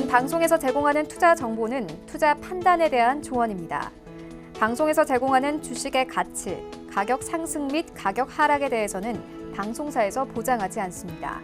방송에서 제공하는 투자 정보는 투자 판단에 대한 조언입니다. 방송에서 제공하는 주식의 가치, 가격 상승 및 가격 하락에 대해서는 방송사에서 보장하지 않습니다.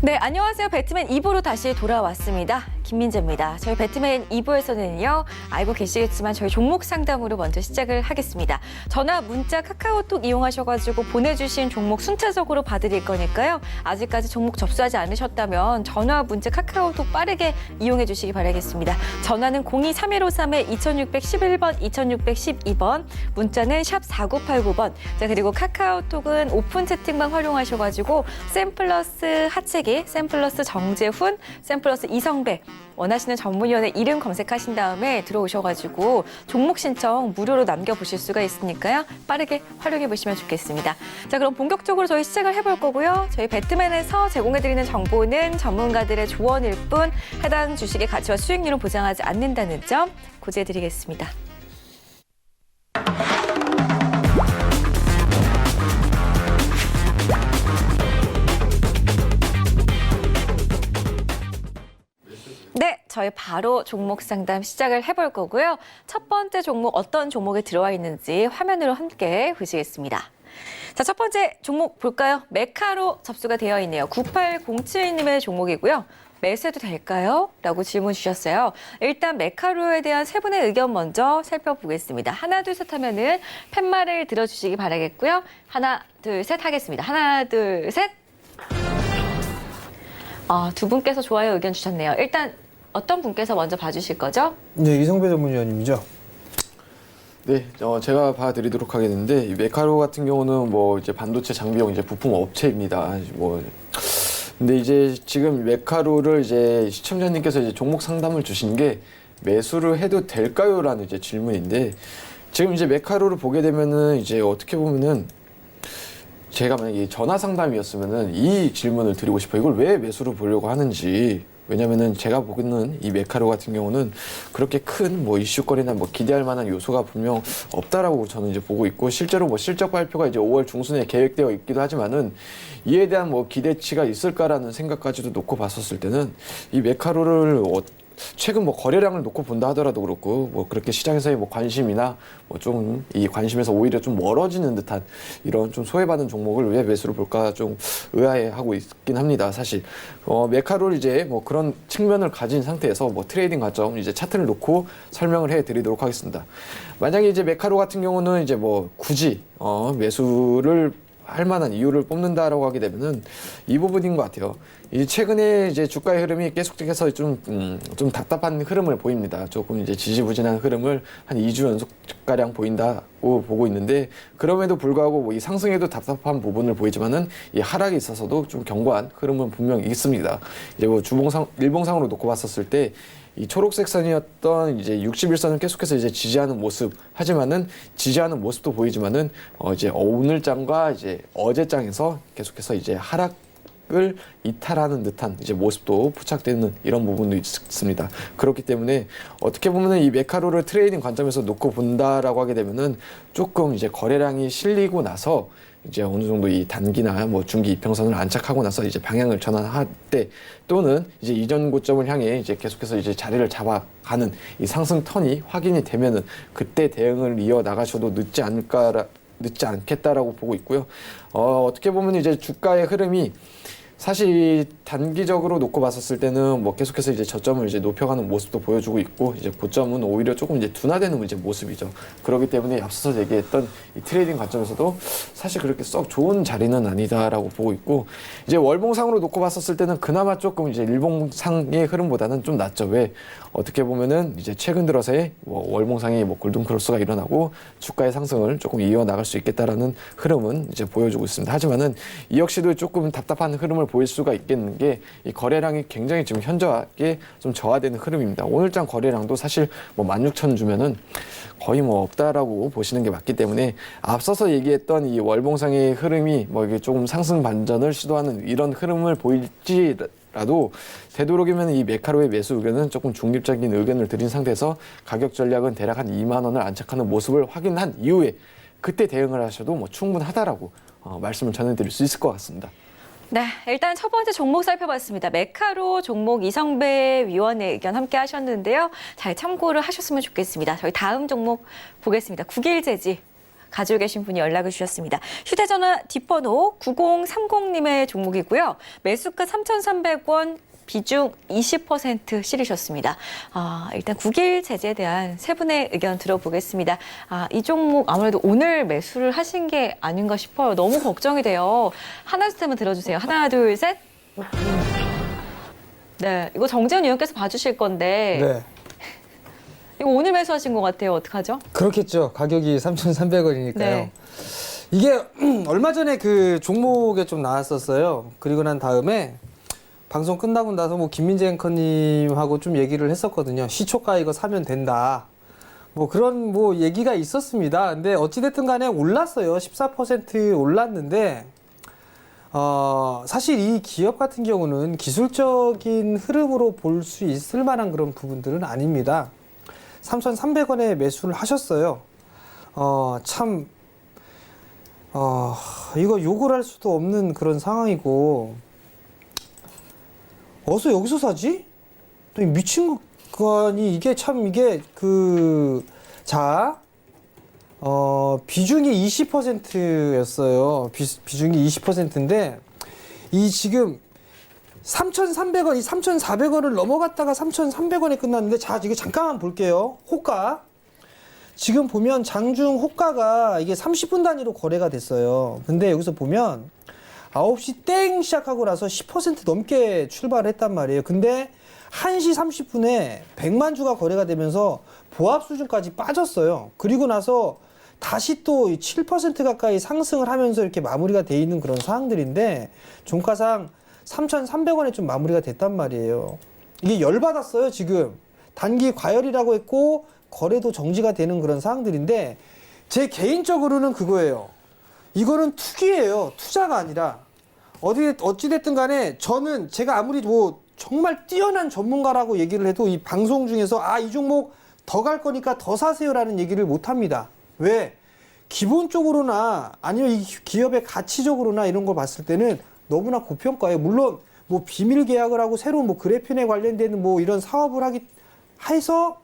네, 안녕하세요. 배트맨 2부로 다시 돌아왔습니다. 김민재입니다. 저희 배트맨 2부에서는요, 알고 계시겠지만 저희 종목 상담으로 먼저 시작을 하겠습니다. 전화, 문자, 카카오톡 이용하셔가지고 보내주신 종목 순차적으로 봐드릴 거니까요. 아직까지 종목 접수하지 않으셨다면 전화, 문자, 카카오톡 빠르게 이용해 주시기 바라겠습니다. 전화는 02-3153-2611번, 2612번, 문자는 샵 4989번, 자, 그리고 카카오톡은 오픈 채팅방 활용하셔가지고 샘플러스 하체기, 샘플러스 정재훈, 샘플러스 이성배, 원하시는 전문위원의 이름 검색하신 다음에 들어오셔가지고 종목 신청 무료로 남겨보실 수가 있으니까요. 빠르게 활용해 보시면 좋겠습니다. 자, 그럼 본격적으로 저희 시작을 해볼 거고요. 저희 배트맨에서 제공해드리는 정보는 전문가들의 조언일 뿐 해당 주식의 가치와 수익률은 보장하지 않는다는 점 고지해드리겠습니다. 네, 저희 바로 종목 상담 시작을 해볼 거고요. 첫 번째 종목 어떤 종목에 들어와 있는지 화면으로 함께 보시겠습니다. 자, 첫 번째 종목 볼까요? 메카로 접수가 되어 있네요. 9807님의 종목이고요. 매수해도 될까요? 라고 질문 주셨어요. 일단 메카로에 대한 세 분의 의견 먼저 살펴보겠습니다. 하나, 둘, 셋 하면은 팻말을 들어주시기 바라겠고요. 하나, 둘, 셋 하겠습니다. 하나, 둘, 셋. 두 분께서 좋아요 의견 주셨네요. 일단 어떤 분께서 먼저 봐주실 거죠? 네, 이성배 전문위원님이죠. 네, 제가 봐드리도록 하겠는데 이 메카로 같은 경우는 뭐 이제 반도체 장비용 이제 부품 업체입니다. 근데 이제 지금 메카로를 이제 시청자님께서 이제 종목 상담을 주신 게 매수를 해도 될까요?라는 이제 질문인데 지금 이제 메카로를 보게 되면은 이제 어떻게 보면은 제가 만약에 전화 상담이었으면은 이 질문을 드리고 싶어요. 이걸 왜 매수를 보려고 하는지. 왜냐면은 제가 보기에는 이 메카로 같은 경우는 그렇게 큰 뭐 이슈거리나 뭐 기대할 만한 요소가 분명 없다라고 저는 이제 보고 있고 실제로 뭐 실적 발표가 이제 5월 중순에 계획되어 있기도 하지만은 이에 대한 뭐 기대치가 있을까라는 생각까지도 놓고 봤었을 때는 이 메카로를 최근 뭐 거래량을 놓고 본다 하더라도 그렇고 뭐 그렇게 시장에서의 뭐 관심이나 뭐 좀 이 관심에서 오히려 좀 멀어지는 듯한 이런 좀 소외받은 종목을 왜 매수를 볼까 좀 의아해하고 있긴 합니다. 사실 메카로를 이제 뭐 그런 측면을 가진 상태에서 뭐 트레이딩 관점 이제 차트를 놓고 설명을 해드리도록 하겠습니다. 만약에 이제 메카로 같은 경우는 이제 뭐 굳이 매수를 할 만한 이유를 뽑는다라고 하게 되면은 이 부분인 것 같아요. 이 최근에 이제 주가의 흐름이 계속해서 좀 답답한 흐름을 보입니다. 조금 이제 지지부진한 흐름을 한 2주 연속 가량 보인다고 보고 있는데 그럼에도 불구하고 뭐 이 상승에도 답답한 부분을 보이지만은 이 하락에 있어서도 좀 견고한 흐름은 분명히 있습니다. 이제 뭐 일봉상으로 놓고 봤었을 때 이 초록색 선이었던 이제 61선을 계속해서 이제 지지하는 모습 하지만은 지지하는 모습도 보이지만은 이제 오늘장과 이제 어제장에서 계속해서 이제 하락을 이탈하는 듯한 이제 모습도 포착되는 이런 부분도 있습니다. 그렇기 때문에 어떻게 보면은 이 메카로를 트레이딩 관점에서 놓고 본다라고 하게 되면은 조금 이제 거래량이 실리고 나서 이제 어느 정도 이 단기나 뭐 중기 이평선을 안착하고 나서 이제 방향을 전환할 때 또는 이제 이전 고점을 향해 이제 계속해서 이제 자리를 잡아가는 이 상승 턴이 확인이 되면은 그때 대응을 이어 나가셔도 늦지 않겠다라고 보고 있고요. 어떻게 보면 이제 주가의 흐름이 사실 단기적으로 놓고 봤었을 때는 뭐 계속해서 이제 저점을 이제 높여가는 모습도 보여주고 있고 이제 고점은 오히려 조금 이제 둔화되는 이제 모습이죠. 그렇기 때문에 앞서서 얘기했던 이 트레이딩 관점에서도 사실 그렇게 썩 좋은 자리는 아니다라고 보고 있고 이제 월봉상으로 놓고 봤었을 때는 그나마 조금 이제 일봉상의 흐름보다는 좀 낫죠. 왜 어떻게 보면은 이제 최근 들어서의 뭐 월봉상이 뭐 골든 크로스가 일어나고 주가의 상승을 조금 이어 나갈 수 있겠다라는 흐름은 이제 보여주고 있습니다. 하지만은 이 역시도 조금 답답한 흐름을 보일 수가 있겠는 게 이 거래량이 굉장히 지금 현저하게 좀 저하되는 흐름입니다. 오늘장 거래량도 사실 뭐 16,000 주면은 거의 뭐 없다라고 보시는 게 맞기 때문에 앞서서 얘기했던 이 월봉상의 흐름이 뭐 이게 조금 상승 반전을 시도하는 이런 흐름을 보일지라도 되도록이면 이 메카로의 매수 의견은 조금 중립적인 의견을 드린 상태에서 가격 전략은 대략 한 2만 원을 안착하는 모습을 확인한 이후에 그때 대응을 하셔도 뭐 충분하다라고 말씀을 전해드릴 수 있을 것 같습니다. 네, 일단 첫 번째 종목 살펴봤습니다. 메카로 종목 이성배 위원의 의견 함께 하셨는데요. 잘 참고를 하셨으면 좋겠습니다. 저희 다음 종목 보겠습니다. 국일제지 가지고 계신 분이 연락을 주셨습니다. 휴대전화 뒷번호 9030님의 종목이고요. 매수가 3,300원, 비중 20% 실으셨습니다. 일단 국일 제재에 대한 세 분의 의견 들어보겠습니다. 이 종목 아무래도 오늘 매수를 하신 게 아닌가 싶어요. 너무 걱정이 돼요. 하나 둘 셋만 들어주세요. 하나, 둘, 셋. 네, 이거 정재훈 의원께서 봐주실 건데 네. 이거 오늘 매수하신 것 같아요. 어떡하죠? 그렇겠죠. 가격이 3,300원이니까요. 네. 이게 얼마 전에 그 종목에 좀 나왔었어요. 그리고 난 다음에 방송 끝나고 나서 뭐 김민재 앵커님하고 좀 얘기를 했었거든요. 시초가 이거 사면 된다. 뭐 그런 뭐 얘기가 있었습니다. 근데 어찌됐든 간에 올랐어요. 14% 올랐는데, 사실 이 기업 같은 경우는 기술적인 흐름으로 볼 수 있을 만한 그런 부분들은 아닙니다. 3,300원에 매수를 하셨어요. 이거 욕을 할 수도 없는 그런 상황이고, 어서 여기서 사지? 또 미친 거 아니, 이게 참, 이게 비중이 20%였어요. 비중이 20%인데, 이 지금 3,300원, 이 3,400원을 넘어갔다가 3,300원에 끝났는데, 자, 이거 잠깐만 볼게요. 호가. 지금 보면 장중 호가가 이게 30분 단위로 거래가 됐어요. 근데 여기서 보면 9시 땡 시작하고 나서 10% 넘게 출발했단 말이에요. 근데 1시 30분에 100만 주가 거래가 되면서 보합 수준까지 빠졌어요. 그리고 나서 다시 또 7% 가까이 상승을 하면서 이렇게 마무리가 돼 있는 그런 상황들인데, 종가상 3,300원에 좀 마무리가 됐단 말이에요. 이게 열받았어요, 지금. 단기 과열이라고 했고, 거래도 정지가 되는 그런 상황들인데, 제 개인적으로는 그거예요. 이거는 투기예요. 투자가 아니라. 어찌됐든 간에 저는 제가 아무리 뭐 정말 뛰어난 전문가라고 얘기를 해도 이 방송 중에서 이 종목 더 갈 거니까 더 사세요라는 얘기를 못 합니다. 왜? 기본적으로나 아니면 이 기업의 가치적으로나 이런 걸 봤을 때는 너무나 고평가예요. 물론 뭐 비밀 계약을 하고 새로운 뭐 그래핀에 관련된 뭐 이런 사업을 해서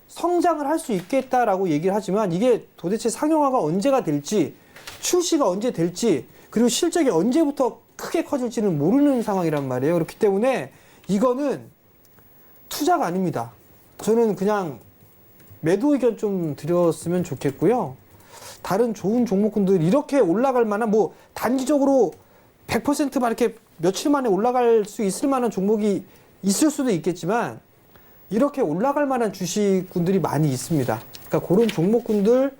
성장을 할 수 있겠다라고 얘기를 하지만, 이게 도대체 상용화가 언제가 될지, 출시가 언제 될지, 그리고 실적이 언제부터 크게 커질지는 모르는 상황이란 말이에요. 그렇기 때문에 이거는 투자가 아닙니다. 저는 그냥 매도 의견 좀 드렸으면 좋겠고요. 다른 좋은 종목군들 이렇게 올라갈 만한, 뭐 단기적으로 100%만 이렇게 며칠 만에 올라갈 수 있을 만한 종목이 있을 수도 있겠지만, 이렇게 올라갈 만한 주식군들이 많이 있습니다. 그러니까 그런 종목군들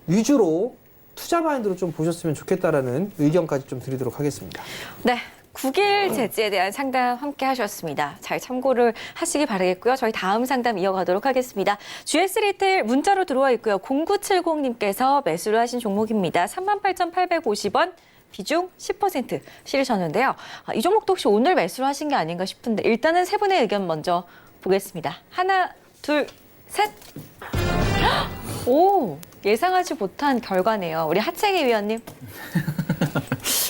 위주로 투자 마인드로 좀 보셨으면 좋겠다라는 의견까지 좀 드리도록 하겠습니다. 네. 국일 제지에 대한 상담 함께 하셨습니다. 잘 참고를 하시기 바라겠고요. 저희 다음 상담 이어가도록 하겠습니다. GS 리테일 문자로 들어와 있고요. 0970님께서 매수를 하신 종목입니다. 38,850원. 비중 10% 실으셨는데요. 이 종목도 혹시 오늘 매수를 하신 게 아닌가 싶은데, 일단은 세 분의 의견 먼저 보겠습니다. 하나, 둘, 셋. 오, 예상하지 못한 결과네요. 우리 하채기 위원님.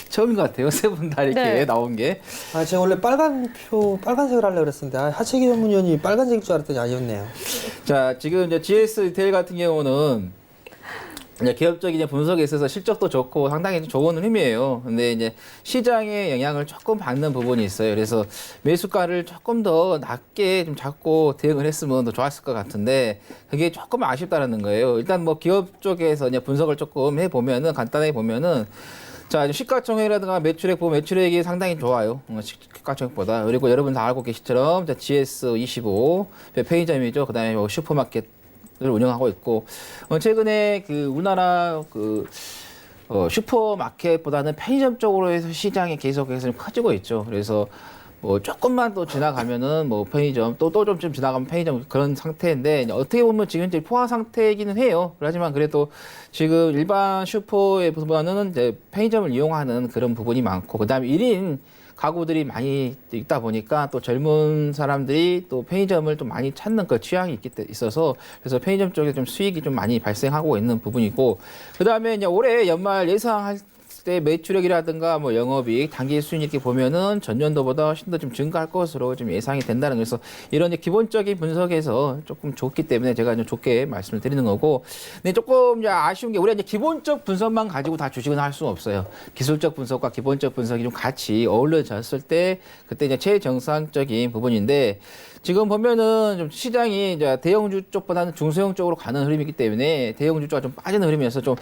처음인 것 같아요. 세 분 다 이렇게 네. 나온 게. 제가 원래 빨간색을 하려고 그랬었는데, 하채기 전문위원이 빨간색일 줄 알았더니 아니었네요. 자, 지금 이제 GS 리테일 같은 경우는 이제 기업적인 분석에 있어서 실적도 좋고 상당히 좋은 흐름이에요. 근데 이제 시장의 영향을 조금 받는 부분이 있어요. 그래서 매수가를 조금 더 낮게 좀 잡고 대응을 했으면 더 좋았을 것 같은데, 그게 조금 아쉽다는 거예요. 일단 뭐 기업 쪽에서 이제 분석을 조금 해보면은, 간단하게 보면은, 자, 시가총액이라든가 매출액 보면 매출액이 상당히 좋아요. 시가총액보다. 그리고 여러분 다 알고 계시처럼 GS25 편의점이죠. 그다음에 뭐 슈퍼마켓 을 운영하고 있고, 최근에 우리나라 슈퍼마켓보다는 편의점 쪽으로 해서 시장이 계속해서 좀 커지고 있죠. 그래서 뭐 조금만 또 지나가면은 뭐 편의점, 또 좀 지나가면 편의점, 그런 상태인데, 어떻게 보면 지금 이제 포화 상태이기는 해요. 하지만 그래도 지금 일반 슈퍼에 보면은 이제 편의점을 이용하는 그런 부분이 많고, 그다음에 1인 가구들이 많이 있다 보니까 또 젊은 사람들이 또 편의점을 좀 많이 찾는 그 취향이 있어서, 그래서 편의점 쪽에 좀 수익이 좀 많이 발생하고 있는 부분이고, 그 다음에 이제 올해 연말 예상할 때 매출액이라든가 뭐 영업이익, 단기 수익 이렇게 보면은 전년도보다 훨씬 더 좀 증가할 것으로 좀 예상이 된다는 거에서 이런 이제 기본적인 분석에서 조금 좋기 때문에 제가 좀 좋게 말씀을 드리는 거고, 근데 조금 이제 아쉬운 게 우리가 이제 기본적 분석만 가지고 다 주식은 할 수 없어요. 기술적 분석과 기본적 분석이 좀 같이 어우러졌을 때 그때 이제 최정상적인 부분인데, 지금 보면은 좀 시장이 이제 대형주 쪽보다는 중소형 쪽으로 가는 흐름이기 때문에 대형주 쪽가 좀 빠지는 흐름이어서 좀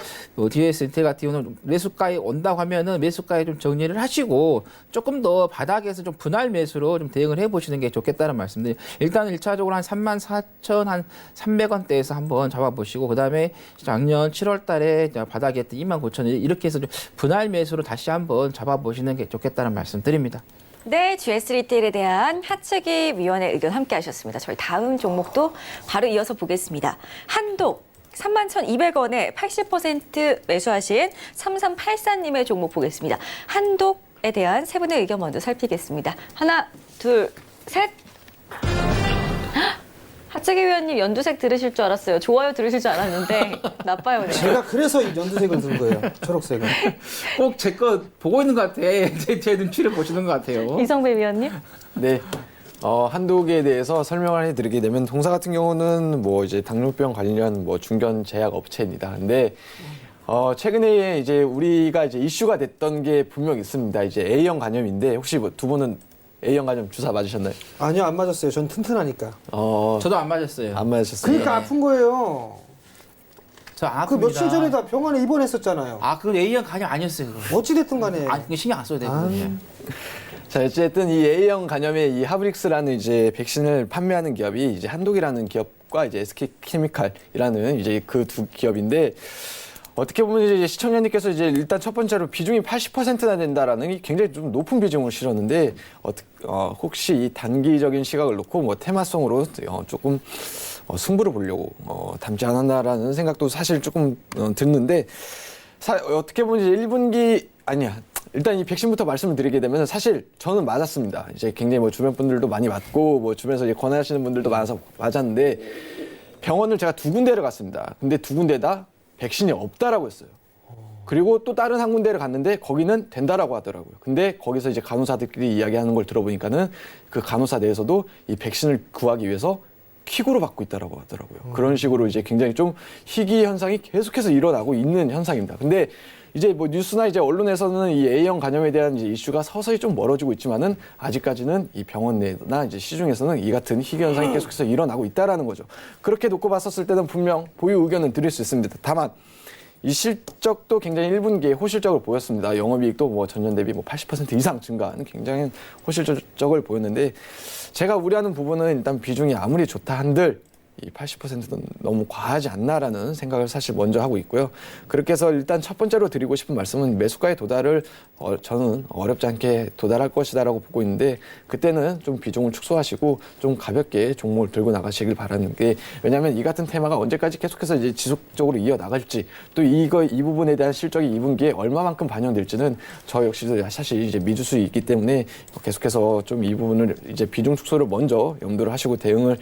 DS 리테일 같은 경우는 매수가에 온다고 하면은 매수가에 좀 정리를 하시고 조금 더 바닥에서 좀 분할 매수로 좀 대응을 해보시는 게 좋겠다는 말씀들. 일단 1차적으로 한 34,300원대에서 한번 잡아보시고, 그다음에 작년 7월달에 바닥에 했던 29,000원 이렇게 해서 좀 분할 매수로 다시 한번 잡아보시는 게 좋겠다는 말씀드립니다. 네, GS 리테일에 대한 하측이 위원의 의견 함께 하셨습니다. 저희 다음 종목도 바로 이어서 보겠습니다. 한독 31,200원에 80% 매수하신 3384님의 종목 보겠습니다. 한독에 대한 세 분의 의견 먼저 살피겠습니다. 하나, 둘, 셋. 하측이 위원님 연두색 들으실 줄 알았어요. 좋아요 들으실 줄 알았는데 나빠요. 네. 제가 그래서 이 연두색을 든 거예요. 초록색을. 꼭 제 거 보고 있는 것 같아. 제 눈치를 보시는 것 같아요. 이성배 위원님. 네. 한독에 대해서 설명을 해드리게 되면 동사 같은 경우는 뭐 이제 당뇨병 관련 뭐 중견 제약 업체입니다. 근데 최근에 이제 우리가 이제 이슈가 됐던 게 분명 있습니다. 이제 A형 간염인데 혹시 뭐 두 분은 A형 간염 주사 맞으셨나요? 아니요, 안 맞았어요. 전 튼튼하니까. 저도 안 맞았어요. 안 맞으셨어요? 그러니까 아픈 거예요. 저 아픕니다. 그 며칠 전에 다 병원에 입원했었잖아요. 그건 A형 간염 아니었어요. 그거. 어찌됐든 간에. 그거 신경 안 써도 되거든요. 자, 어쨌든 이 A형 간염의 이 하브릭스라는 이제 백신을 판매하는 기업이 이제 한독이라는 기업과 이제 SK케미칼이라는 이제 그 두 기업인데, 어떻게 보면 이제 시청자님께서 이제 일단 첫 번째로 비중이 80%나 된다라는 게 굉장히 좀 높은 비중을 실었는데, 혹시 이 단기적인 시각을 놓고 뭐 테마성으로 조금 승부를 보려고 담지 않았나라는 생각도 사실 조금 듣는데, 어떻게 보면 이제 1분기 아니야. 일단 이 백신부터 말씀을 드리게 되면 사실 저는 맞았습니다. 이제 굉장히 뭐 주변 분들도 많이 맞고 뭐 주변에서 이제 권하시는 분들도 많아서 맞았는데, 병원을 제가 2군데를 갔습니다. 근데 2군데 다 백신이 없다라고 했어요. 그리고 또 다른 한 군데를 갔는데 거기는 된다라고 하더라고요. 근데 거기서 이제 간호사들끼리 이야기하는 걸 들어보니까는 그 간호사 내에서도 이 백신을 구하기 위해서 퀵으로 받고 있다라고 하더라고요. 그런 식으로 이제 굉장히 좀 희귀 현상이 계속해서 일어나고 있는 현상입니다. 근데 이제 뭐 뉴스나 이제 언론에서는 이 A형 간염에 대한 이제 이슈가 서서히 좀 멀어지고 있지만은 아직까지는 이 병원 내나 이제 시중에서는 이 같은 희귀 현상이 계속해서 일어나고 있다라는 거죠. 그렇게 놓고 봤었을 때는 분명 보유 의견은 드릴 수 있습니다. 다만 이 실적도 굉장히 1분기에 호실적을 보였습니다. 영업이익도 뭐 전년 대비 뭐 80% 이상 증가하는 굉장히 호실적을 보였는데, 제가 우려하는 부분은 일단 비중이 아무리 좋다 한들 이 80%는 너무 과하지 않나라는 생각을 사실 먼저 하고 있고요. 그렇게 해서 일단 첫 번째로 드리고 싶은 말씀은 매수가의 도달을 저는 어렵지 않게 도달할 것이다라고 보고 있는데, 그때는 좀 비중을 축소하시고 좀 가볍게 종목을 들고 나가시길 바라는 게, 왜냐하면 이 같은 테마가 언제까지 계속해서 이제 지속적으로 이어 나갈지, 또 이 부분에 대한 실적이 2분기에 얼마만큼 반영될지는 저 역시도 사실 이제 미주수이 있기 때문에 계속해서 좀 이 부분을 이제 비중 축소를 먼저 염두를 하시고 대응을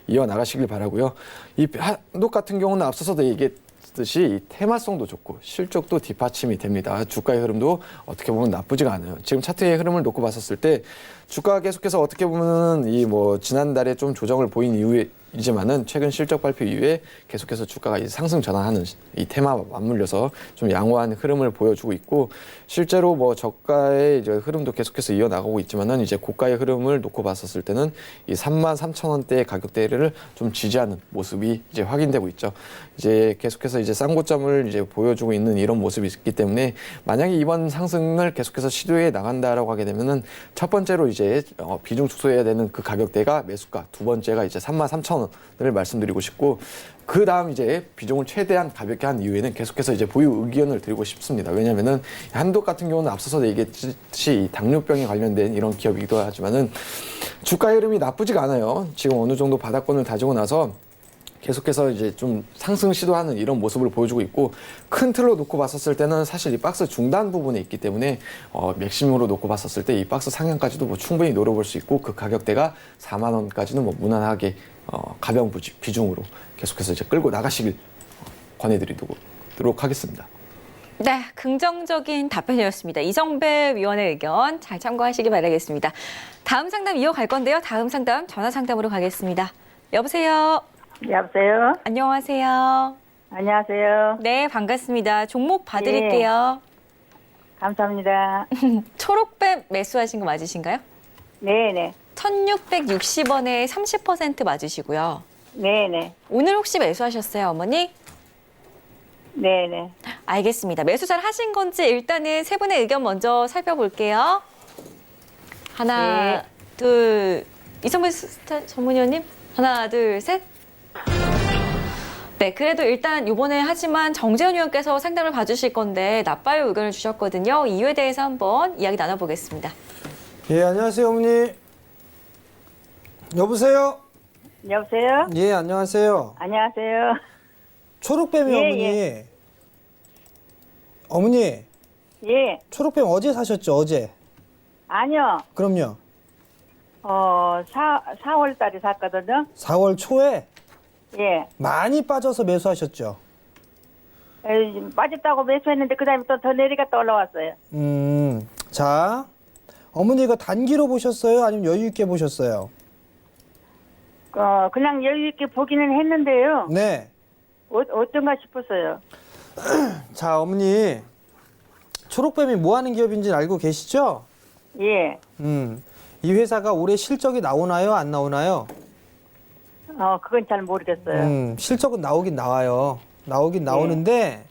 이어 나가시길 바랍니다. 고요. 이 한독 같은 경우는 앞서서도 얘기했듯이 이 테마성도 좋고 실적도 뒷받침이 됩니다. 주가의 흐름도 어떻게 보면 나쁘지가 않아요. 지금 차트의 흐름을 놓고 봤었을 때 주가가 계속해서 어떻게 보면 이 뭐 지난달에 좀 조정을 보인 이후이지만은 최근 실적 발표 이후에 계속해서 주가가 이제 상승 전환하는 이 테마와 맞물려서 좀 양호한 흐름을 보여주고 있고, 실제로 뭐 저가의 이제 흐름도 계속해서 이어나가고 있지만은 이제 고가의 흐름을 놓고 봤었을 때는 이 33,000원대의 가격대를 좀 지지하는 모습이 이제 확인되고 있죠. 이제 계속해서 이제 쌍고점을 이제 보여주고 있는 이런 모습이 있기 때문에, 만약에 이번 상승을 계속해서 시도해 나간다라고 하게 되면은 첫 번째로 이제 비중 축소해야 되는 그 가격대가 매수가, 두 번째가 이제 33,000원을 말씀드리고 싶고, 그 다음 이제 비중을 최대한 가볍게 한 이후에는 계속해서 이제 보유 의견을 드리고 싶습니다. 왜냐면은 한독 같은 경우는 앞서서 얘기했듯이 당뇨병에 관련된 이런 기업이기도 하지만은 주가 흐름이 나쁘지가 않아요. 지금 어느 정도 바닥권을 다지고 나서 계속해서 이제 좀 상승 시도하는 이런 모습을 보여주고 있고, 큰 틀로 놓고 봤었을 때는 사실 이 박스 중단 부분에 있기 때문에 맥시멈으로 놓고 봤었을 때 이 박스 상향까지도 뭐 충분히 노려볼 수 있고, 그 가격대가 4만 원까지는 뭐 무난하게 가벼운 비중으로 계속해서 이제 끌고 나가시길 권해드리도록 하겠습니다. 네, 긍정적인 답변이었습니다. 이성배 위원의 의견 잘 참고하시기 바라겠습니다. 다음 상담 이어갈 건데요. 다음 상담 전화 상담으로 가겠습니다. 여보세요. 여보세요? 안녕하세요. 안녕하세요. 네, 반갑습니다. 종목 봐드릴게요. 감사합니다. 초록뱀 매수하신 거 맞으신가요? 네네. 1,660원에 30% 맞으시고요. 네네. 오늘 혹시 매수하셨어요, 어머니? 네네. 알겠습니다. 매수 잘 하신 건지 일단은 세 분의 의견 먼저 살펴볼게요. 하나, 네. 둘, 이성배 전문위원님? 하나, 둘, 셋. 네, 그래도 일단 이번에 하지만 정재현 위원께서 상담을 봐주실 건데 나빠요 의견을 주셨거든요. 이유에 대해서 한번 이야기 나눠보겠습니다. 예, 안녕하세요, 어머니. 여보세요? 여보세요? 예, 안녕하세요. 안녕하세요. 초록뱀이 예, 어머니. 예. 어머니, 예. 초록뱀 어제 사셨죠, 어제? 아니요. 그럼요. 4월 달에 샀거든요. 4월 초에 예. 많이 빠져서 매수하셨죠? 빠졌다고 매수했는데 그 다음에 또 더 내려갔다 올라왔어요. 자, 어머니 이거 단기로 보셨어요? 아니면 여유 있게 보셨어요? 그냥 여유 있게 보기는 했는데요. 네. 어떤가 싶었어요. 자, 어머니. 초록뱀이 뭐 하는 기업인지 알고 계시죠? 예. 이 회사가 올해 실적이 나오나요? 안 나오나요? 그건 잘 모르겠어요. 실적은 나오긴 나와요. 나오긴 나오는데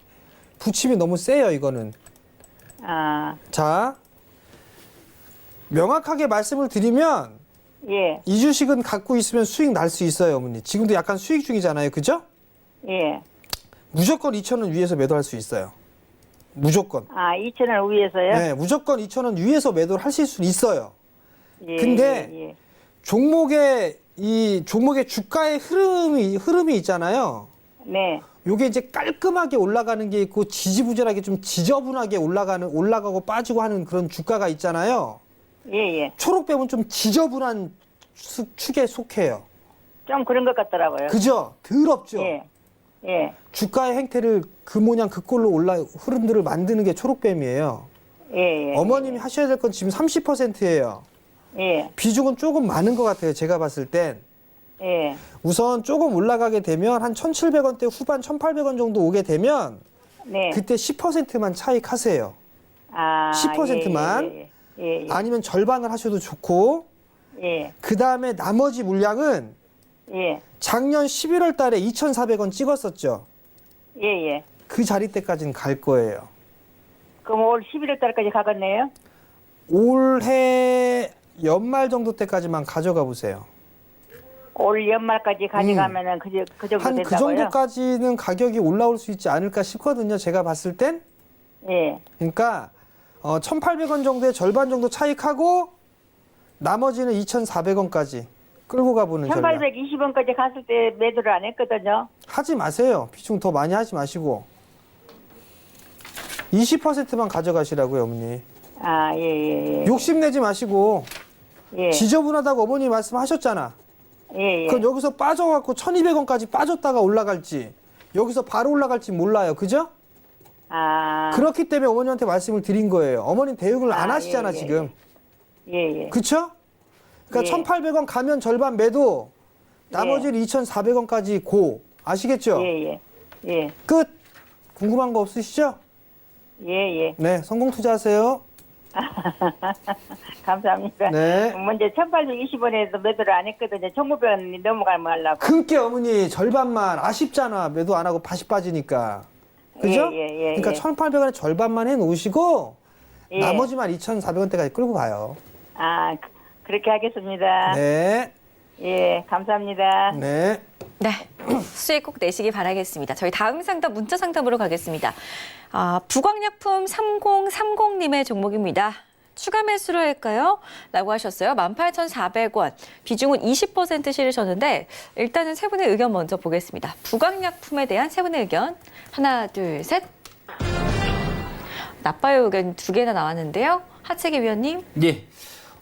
부침이 너무 세요, 이거는. 아, 자, 명확하게 말씀을 드리면 예. 이 주식은 갖고 있으면 수익 날 수 있어요, 어머니. 지금도 약간 수익 중이잖아요, 그죠? 예. 무조건 2,000원 위에서 매도할 수 있어요. 무조건. 2,000원 위에서요? 네, 무조건 2,000원 위에서 매도를 하실 수 있어요. 예. 근데 예. 종목의 주가의 흐름이 있잖아요. 네. 요게 이제 깔끔하게 올라가는 게 있고 지지부진하게 좀 지저분하게 올라가고 빠지고 하는 그런 주가가 있잖아요. 예, 예. 초록뱀은 좀 지저분한 축에 속해요. 좀 그런 것 같더라고요. 그죠? 더럽죠? 예. 예. 주가의 행태를 그 모양 그 꼴로 흐름들을 만드는 게 초록뱀이에요. 예. 예. 어머님이 하셔야 될 건 지금 30%예요. 예. 비중은 조금 많은 것 같아요. 제가 봤을 땐. 예. 우선 조금 올라가게 되면 한 1,700원대 후반 1,800원 정도 오게 되면 네. 그때 10%만 차익하세요. 10%만. 예. 예. 예. 아니면 절반을 하셔도 좋고 예. 그 다음에 나머지 물량은 예. 작년 11월 달에 2,400원 찍었었죠. 예. 예. 그 자리 때까지는 갈 거예요. 그럼 올 11월 달까지 가겠네요? 올해 연말 정도 때까지만 가져가 보세요. 올 연말까지 가져가면은 그 정도 한 된다고요? 그 정도까지는 가격이 올라올 수 있지 않을까 싶거든요. 제가 봤을 땐. 예. 그러니까 1,800원 정도의 절반 정도 차익하고 나머지는 2,400원까지 끌고 가보는 전략. 1,820원까지 갔을 때 매도를 안 했거든요. 하지 마세요. 비중 더 많이 하지 마시고 20%만 가져가시라고요, 어머니. 예. 욕심내지 마시고 예. 지저분하다고 어머니 말씀하셨잖아. 예. 그럼 여기서 빠져갖고 1,200원까지 빠졌다가 올라갈지 여기서 바로 올라갈지 몰라요. 그죠? 그렇기 때문에 어머니한테 말씀을 드린 거예요. 어머니 대응을 안 하시잖아, 지금. 예. 그쵸? 그러니까 예. 1,800원 가면 절반 매도, 나머지는 2,400원까지 고. 아시겠죠? 예. 끝! 궁금한 거 없으시죠? 예. 네, 성공 투자하세요. 감사합니다. 네. 먼저 1,820원에도 매도를 안 했거든요. 1,900원 넘어가면 하려고. 금게 어머니 절반만 아쉽잖아. 매도 안 하고 다시 빠지니까. 그죠? 예. 그러니까 1,800원에 절반만 해 놓으시고 예. 나머지만 2,400원대까지 끌고 가요. 그렇게 하겠습니다. 네. 예, 감사합니다. 네. 네, 수익 꼭 내시기 바라겠습니다. 저희 다음 상담 문자 상담으로 가겠습니다. 부광약품 3030님의 종목입니다. 추가 매수를 할까요? 라고 하셨어요. 18,400원. 비중은 20% 실으셨는데 일단은 세 분의 의견 먼저 보겠습니다. 부광약품에 대한 세 분의 의견. 하나, 둘, 셋. 나빠요 의견 두 개나 나왔는데요. 하채기 위원님. 예.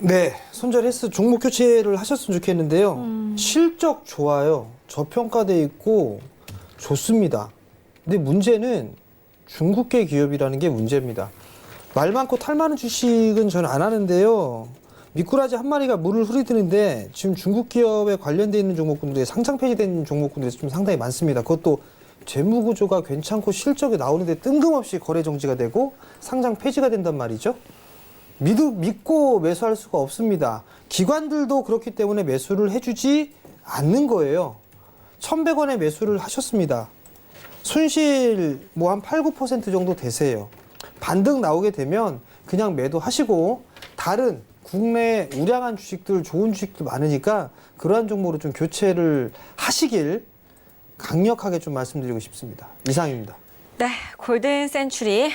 네, 손절했어. 종목 교체를 하셨으면 좋겠는데요. 실적 좋아요. 저평가돼 있고 좋습니다. 근데 문제는 중국계 기업이라는 게 문제입니다. 말 많고 탈 많은 주식은 저는 안 하는데요. 미꾸라지 한 마리가 물을 흐리드는데 지금 중국 기업에 관련돼 있는 종목군들이 상장 폐지된 종목군들이 좀 상당히 많습니다. 그것도 재무 구조가 괜찮고 실적이 나오는데 뜬금없이 거래 정지가 되고 상장 폐지가 된단 말이죠. 믿고 매수할 수가 없습니다. 기관들도 그렇기 때문에 매수를 해주지 않는 거예요. 1,100원에 매수를 하셨습니다. 손실 뭐 한 8, 9% 정도 되세요. 반등 나오게 되면 그냥 매도하시고 다른 국내 우량한 주식들, 좋은 주식들 많으니까 그러한 종목으로 좀 교체를 하시길 강력하게 좀 말씀드리고 싶습니다. 이상입니다. 네, 골든 센츄리.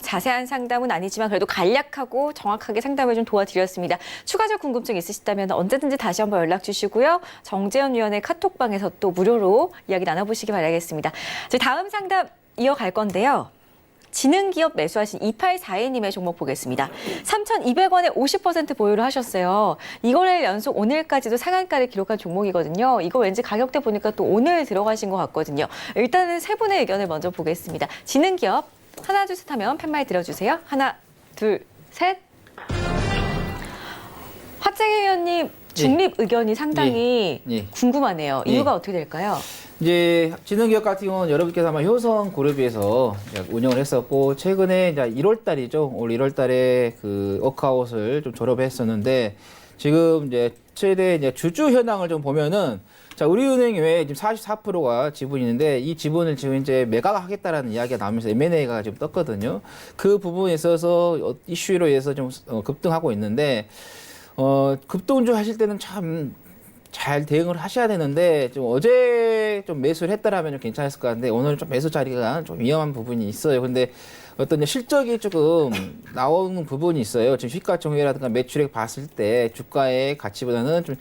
자세한 상담은 아니지만 그래도 간략하고 정확하게 상담을 좀 도와드렸습니다. 추가적 궁금증 있으시다면 언제든지 다시 한번 연락 주시고요. 정재현 위원의 카톡방에서 또 무료로 이야기 나눠보시기 바라겠습니다. 다음 상담 이어갈 건데요. 지능기업 매수하신 2842님의 종목 보겠습니다. 3,200원에 50% 보유를 하셨어요. 이거를 연속 오늘까지도 상한가를 기록한 종목이거든요. 이거 왠지 가격대 보니까 또 오늘 들어가신 것 같거든요. 일단은 세 분의 의견을 먼저 보겠습니다. 지능기업 하나, 둘, 셋 하면 팻말 들어주세요. 하나, 둘, 셋. 화창희 위원님 중립 의견이 상당히 예. 궁금하네요. 예. 이유가 어떻게 될까요? 이제 지능기업 같은 경우는 여러분께서 아마 효성그룹에서 운영을 했었고 최근에 이제 1월 달이죠. 올 1월 달에 그 워크아웃을 좀 졸업했었는데 지금 이제 최대 이제 주주 현황을 좀 보면은 자, 우리은행 외에 지금 44%가 지분이 있는데 이 지분을 지금 이제 매각하겠다라는 이야기가 나오면서 M&A가 지금 떴거든요. 그 부분에 있어서 이슈로 인해서 좀 급등하고 있는데 급등주 하실 때는 참 잘 대응을 하셔야 되는데 좀 어제 좀 매수를 했다라면 좀 괜찮았을 것 같은데 오늘 좀 매수 자리가 좀 위험한 부분이 있어요. 근데 어떤 실적이 조금 나오는 부분이 있어요. 지금 시가총액이라든가 매출액 봤을 때 주가의 가치보다는 좀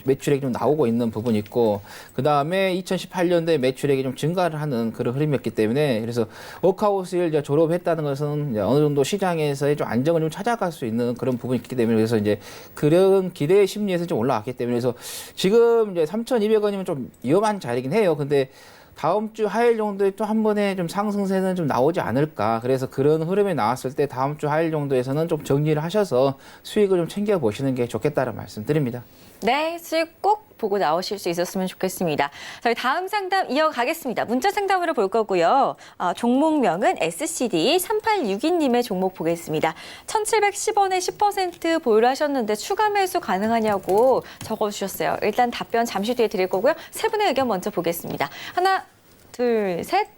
매출액이 좀 나오고 있는 부분이 있고 그 다음에 2018년도에 매출액이 좀 증가를 하는 그런 흐름이었기 때문에 그래서 워크아웃을 이제 졸업했다는 것은 이제 어느 정도 시장에서의 좀 안정을 좀 찾아갈 수 있는 그런 부분이 있기 때문에 그래서 이제 그런 기대의 심리에서 좀 올라왔기 때문에 그래서 지금 이제 3,200원이면 좀 위험한 자리긴 해요. 근데 다음 주 하일 정도에 또 한 번에 좀 상승세는 좀 나오지 않을까. 그래서 그런 흐름이 나왔을 때 다음 주 하일 정도에서는 좀 정리를 하셔서 수익을 좀 챙겨 보시는 게 좋겠다는 말씀 드립니다. 네, 수익 꼭 보고 나오실 수 있었으면 좋겠습니다. 저희 다음 상담 이어가겠습니다. 문자 상담으로 볼 거고요. 종목명은 SCD 3862님의 종목 보겠습니다. 1,710원에 10% 보유를 하셨는데 추가 매수 가능하냐고 적어주셨어요. 일단 답변 잠시 뒤에 드릴 거고요. 세 분의 의견 먼저 보겠습니다. 하나, 둘, 셋.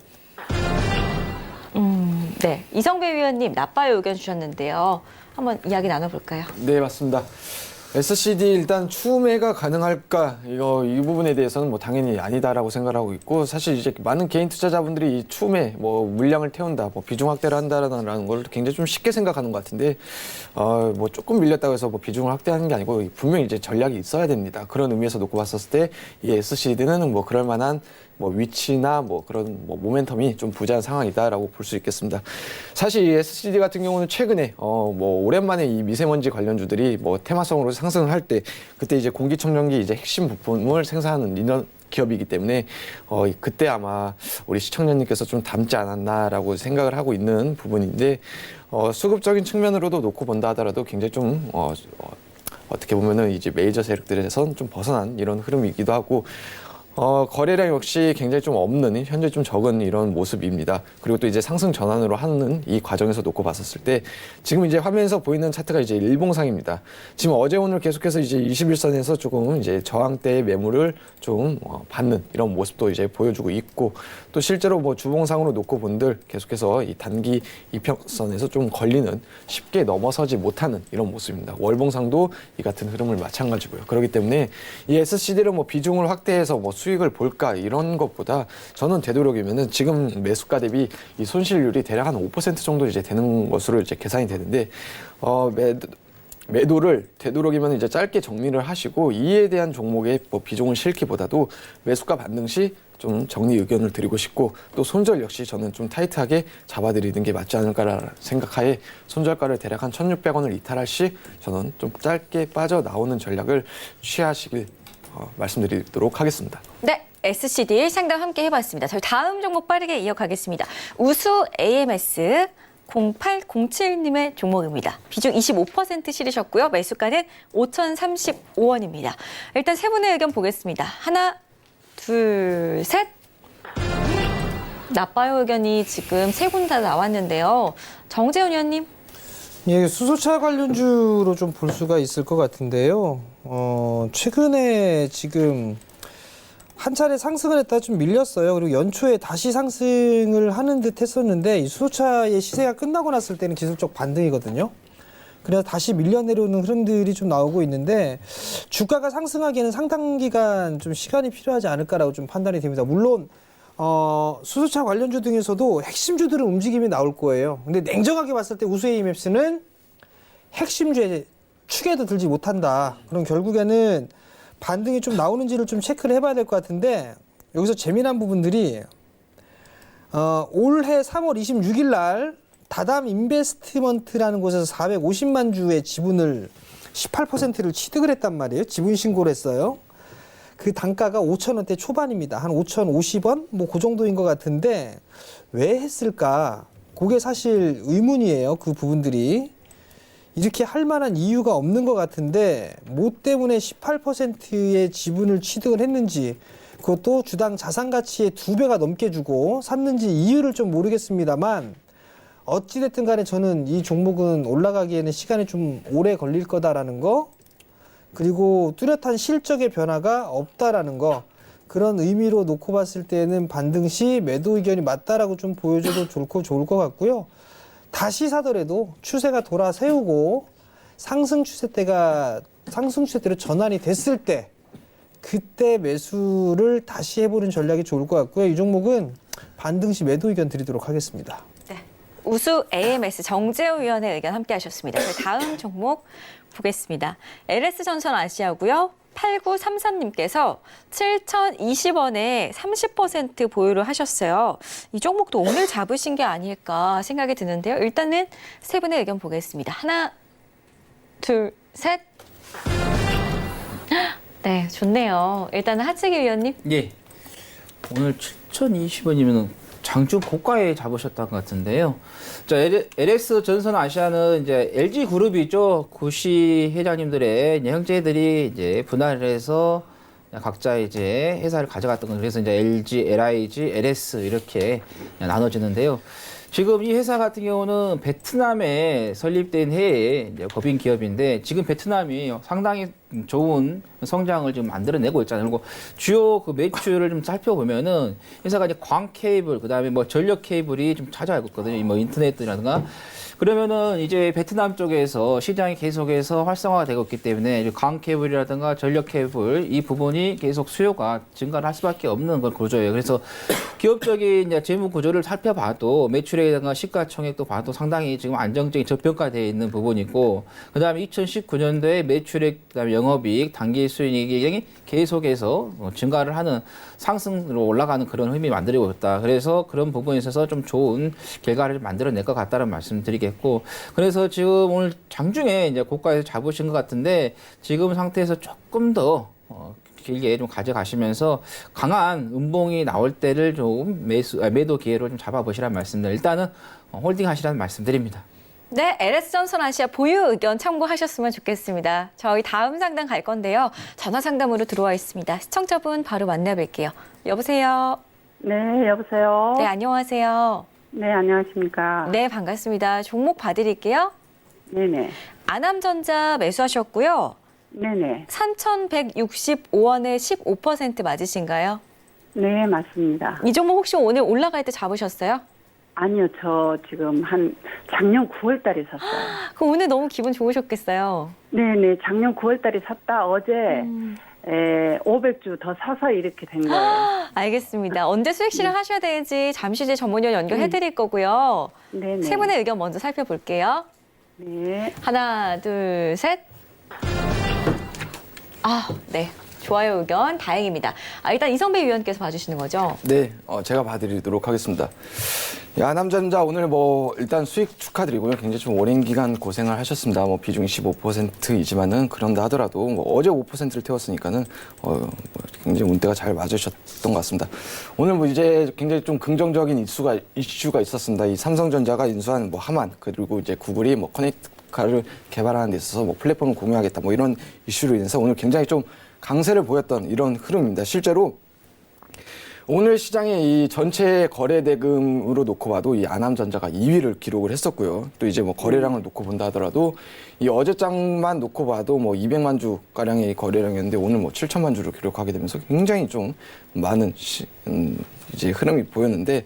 네, 이성배 위원님 나빠요 의견 주셨는데요. 한번 이야기 나눠볼까요? 네, 맞습니다. SCD 일단 추매가 가능할까? 이 부분에 대해서는 뭐 당연히 아니다라고 생각하고 있고 사실 이제 많은 개인 투자자분들이 이 추매, 뭐 물량을 태운다, 뭐 비중 확대를 한다라는 걸 굉장히 좀 쉽게 생각하는 것 같은데 뭐 조금 밀렸다고 해서 뭐 비중을 확대하는 게 아니고 분명히 이제 전략이 있어야 됩니다. 그런 의미에서 놓고 봤었을 때 이 SCD는 뭐 그럴 만한 뭐 위치나 뭐 그런 뭐 모멘텀이 좀 부재한 상황이다라고 볼 수 있겠습니다. 사실 이 SCD 같은 경우는 최근에 뭐 오랜만에 이 미세먼지 관련주들이 뭐 테마성으로 상승을 할 때 그때 이제 공기청정기 이제 핵심 부품을 생산하는 이런 기업이기 때문에 그때 아마 우리 시청자님께서 좀 닮지 않았나라고 생각을 하고 있는 부분인데 수급적인 측면으로도 놓고 본다 하더라도 굉장히 좀 어떻게 보면은 이제 메이저 세력들에선 좀 벗어난 이런 흐름이기도 하고 거래량 역시 굉장히 좀 없는, 현재 좀 적은 이런 모습입니다. 그리고 또 이제 상승 전환으로 하는 이 과정에서 놓고 봤었을 때 지금 이제 화면에서 보이는 차트가 이제 일봉상입니다. 지금 어제 오늘 계속해서 이제 21선에서 조금 이제 저항대의 매물을 좀 받는 이런 모습도 이제 보여주고 있고 또 실제로 뭐 주봉상으로 놓고 본들 계속해서 이 단기 이평선에서 좀 걸리는 쉽게 넘어서지 못하는 이런 모습입니다. 월봉상도 이 같은 흐름을 마찬가지고요. 그렇기 때문에 이 SCD를 뭐 비중을 확대해서 뭐 수익을 볼까 이런 것보다 저는 되도록이면은 지금 매수가 대비 이 손실률이 대략 한 5% 정도 이제 되는 것으로 이제 계산이 되는데 매도를 되도록이면 이제 짧게 정리를 하시고 이에 대한 종목의 뭐 비중을 실기보다도 매수가 반등 시 좀 정리 의견을 드리고 싶고 또 손절 역시 저는 좀 타이트하게 잡아드리는 게 맞지 않을까라 생각하에 손절가를 대략 한 1,600원을 이탈할 시 저는 좀 짧게 빠져나오는 전략을 취하시길 말씀드리도록 하겠습니다. 네, SCD 상담 함께 해봤습니다. 저희 다음 종목 빠르게 이어가겠습니다. 우수 AMS 0807님의 종목입니다. 비중 25% 실으셨고요. 매수가는 5,035원입니다. 일단 세 분의 의견 보겠습니다. 하나, 둘, 셋. 나빠요 의견이 지금 세 분 다 나왔는데요. 정재훈 의원님. 예, 수소차 관련주로 좀 볼 수가 있을 것 같은데요. 최근에 지금 한 차례 상승을 했다 좀 밀렸어요. 그리고 연초에 다시 상승을 하는 듯 했었는데 이 수소차의 시세가 끝나고 났을 때는 기술적 반등이거든요. 그래서 다시 밀려 내려오는 흐름들이 좀 나오고 있는데 주가가 상승하기에는 상당 기간 좀 시간이 필요하지 않을까라고 좀 판단이 됩니다. 물론 수소차 관련주 등에서도 핵심주들은 움직임이 나올 거예요. 근데 냉정하게 봤을 때 우수 AMS는 핵심주의 축에도 들지 못한다. 그럼 결국에는 반등이 좀 나오는지를 좀 체크를 해봐야 될 것 같은데 여기서 재미난 부분들이 올해 3월 26일 날 다담 인베스트먼트라는 곳에서 450만 주의 지분을 18%를 취득을 했단 말이에요. 지분 신고를 했어요. 그 단가가 5,000원대 초반입니다. 한 5,050원? 뭐 그 정도인 것 같은데 왜 했을까? 그게 사실 의문이에요. 그 부분들이. 이렇게 할 만한 이유가 없는 것 같은데 뭐 때문에 18%의 지분을 취득을 했는지 그것도 주당 자산 가치의 2배가 넘게 주고 샀는지 이유를 좀 모르겠습니다만 어찌됐든 간에 저는 이 종목은 올라가기에는 시간이 좀 오래 걸릴 거다라는 거 그리고 뚜렷한 실적의 변화가 없다라는 거 그런 의미로 놓고 봤을 때는 반등 시 매도 의견이 맞다라고 좀 보여줘도 좋을 것 같고요. 다시 사더라도 추세가 돌아세우고 상승 추세대로 전환이 됐을 때 그때 매수를 다시 해보는 전략이 좋을 것 같고요. 이 종목은 반등 시 매도 의견 드리도록 하겠습니다. 네. 우수 AMS 정재훈 위원의 의견 함께 하셨습니다. 저희 다음 종목 보겠습니다. LS전선 아시아고요. 8933님께서 7,020원에 30% 보유를 하셨어요. 이 종목도 오늘 잡으신 게 아닐까 생각이 드는데요. 일단은 세 분의 의견 보겠습니다. 하나, 둘, 셋. 네, 좋네요. 일단은 하채기 위원님. 예. 오늘 7,020원이면 장중 고가에 잡으셨던 것 같은데요. 자, LS 전선 아시아는 이제 LG 그룹이죠. 구시 회장님들의 이제 형제들이 이제 분할을 해서 각자 이제 회사를 가져갔던 건 그래서 이제 LG, LIG, LS 이렇게 나눠지는데요. 지금 이 회사 같은 경우는 베트남에 설립된 해에 이제 법인 기업인데 지금 베트남이 상당히 좋은 성장을 지금 만들어내고 있잖아요. 그리고 주요 그 매출을 좀 살펴보면은 회사가 이제 광 케이블, 그다음에 뭐 전력 케이블이 좀 찾아오고 있거든요. 뭐 인터넷이라든가. 그러면은 이제 베트남 쪽에서 시장이 계속해서 활성화가 되고 있기 때문에 광 케이블이라든가 전력 케이블 이 부분이 계속 수요가 증가를 할 수밖에 없는 건 구조예요. 그래서 기업적인 이제 재무 구조를 살펴봐도 매출액이라든가 시가총액도 봐도 상당히 지금 안정적인 저평가되어 있는 부분이고, 그다음에 2019년도에 매출액, 그다음에 영업이익, 당기수익이 계속해서 증가를 하는 상승으로 올라가는 그런 흐름이 만들고 있다. 그래서 그런 부분에 있어서 좀 좋은 결과를 만들어낼 것 같다는 말씀드리겠고, 그래서 지금 오늘 장중에 이제 고가에서 잡으신 것 같은데 지금 상태에서 조금 더 길게 좀 가져가시면서 강한 음봉이 나올 때를 좀 매도 기회로 좀 잡아보시라는 말씀들. 일단은 홀딩 하시라는 말씀드립니다. 네, LS전선 아시아 보유 의견 참고하셨으면 좋겠습니다. 저희 다음 상담 갈 건데요. 전화 상담으로 들어와 있습니다. 시청자분 바로 만나뵐게요. 여보세요. 네, 여보세요. 네, 안녕하세요. 네, 안녕하십니까. 네, 반갑습니다. 종목 봐드릴게요. 네네. 아남전자 매수하셨고요. 네네. 3,165원에 15% 맞으신가요? 네, 맞습니다. 이 종목 혹시 오늘 올라갈 때 잡으셨어요? 아니요, 저 지금 작년 9월 달에 샀어요. 그럼 오늘 너무 기분 좋으셨겠어요. 네네, 작년 9월 달에 샀다. 어제 500주 더 사서 이렇게 된 거예요. 알겠습니다. 언제 수익 실현하셔야 되는지 잠시 뒤에 전문위원 연결해드릴 거고요. 네네. 세 분의 의견 먼저 살펴볼게요. 네. 하나, 둘, 셋. 아, 네. 좋아요 의견 다행입니다. 일단 이성배 위원께서 봐주시는 거죠? 네, 제가 봐드리도록 하겠습니다. 아남전자 오늘 일단 수익 축하드리고요. 굉장히 좀 오랜 기간 고생을 하셨습니다. 비중이 15%이지만은 그런다 하더라도 어제 5%를 태웠으니까는 굉장히 운대가 잘 맞으셨던 것 같습니다. 오늘 이제 굉장히 좀 긍정적인 이슈가 있었습니다. 이 삼성전자가 인수한 하만 그리고 이제 구글이 커넥트카를 개발하는 데 있어서 플랫폼을 공유하겠다 이런 이슈로 인해서 오늘 굉장히 좀 강세를 보였던 이런 흐름입니다. 실제로 오늘 시장의 이 전체 거래 대금으로 놓고 봐도 이 아남전자가 2위를 기록을 했었고요. 또 이제 거래량을 놓고 본다 하더라도 이 어제장만 놓고 봐도 200만 주 가량의 거래량이었는데 오늘 7천만 주를 기록하게 되면서 굉장히 좀 많은 이제 흐름이 보였는데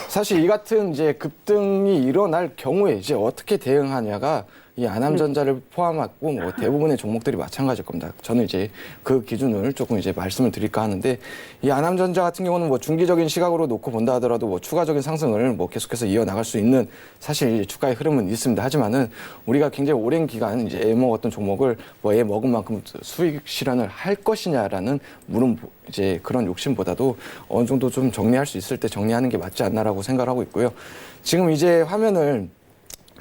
사실 이 같은 이제 급등이 일어날 경우에 이제 어떻게 대응하냐가 이 아남전자를 포함하고 대부분의 종목들이 마찬가지일 겁니다. 저는 이제 그 기준을 조금 이제 말씀을 드릴까 하는데 이 아남전자 같은 경우는 중기적인 시각으로 놓고 본다 하더라도 추가적인 상승을 계속해서 이어나갈 수 있는 사실 주가의 흐름은 있습니다. 하지만은 우리가 굉장히 오랜 기간 이제 애먹었던 종목을 애 먹은 만큼 수익 실현을 할 것이냐라는 이제 그런 욕심보다도 어느 정도 좀 정리할 수 있을 때 정리하는 게 맞지 않나라고 생각하고 있고요. 지금 이제 화면을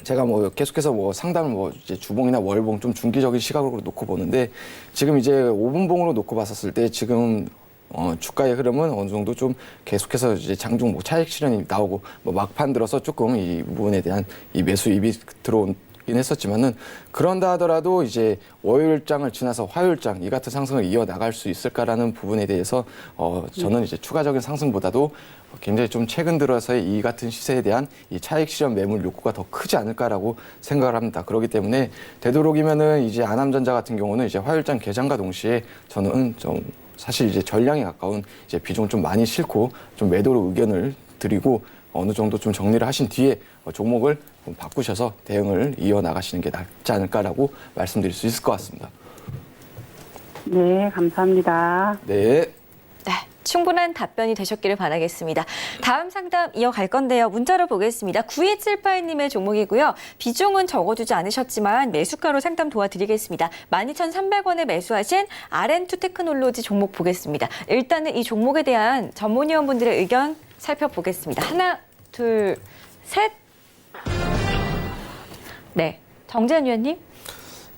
제가 계속해서 상담을 이제 주봉이나 월봉 좀 중기적인 시각으로 놓고 보는데 지금 이제 5분봉으로 놓고 봤었을 때 지금 주가의 흐름은 어느 정도 좀 계속해서 이제 장중 차익 실현이 나오고 막판 들어서 조금 이 부분에 대한 이 매수입이 들어온 했었지만은 그런다 하더라도 이제 월요일장을 지나서 화요일장 이 같은 상승을 이어나갈 수 있을까라는 부분에 대해서 저는 이제 추가적인 상승보다도 굉장히 좀 최근 들어서의 이 같은 시세에 대한 이 차익 실현 매물 욕구가 더 크지 않을까라고 생각을 합니다. 그렇기 때문에 되도록이면은 이제 아남전자 같은 경우는 이제 화요일장 개장과 동시에 저는 좀 사실 이제 전량에 가까운 이제 비중을 좀 많이 싣고 좀 매도로 의견을 드리고 어느 정도 좀 정리를 하신 뒤에 종목을 좀 바꾸셔서 대응을 이어나가시는 게 낫지 않을까라고 말씀드릴 수 있을 것 같습니다. 네, 감사합니다. 네. 네, 충분한 답변이 되셨기를 바라겠습니다. 다음 상담 이어갈 건데요. 문자로 보겠습니다. 9278님의 종목이고요. 비중은 적어주지 않으셨지만 매수가로 상담 도와드리겠습니다. 12,300원에 매수하신 RN2 테크놀로지 종목 보겠습니다. 일단은 이 종목에 대한 전문위원분들의 의견 살펴보겠습니다. 하나, 둘, 셋. 네, 정재현 위원님.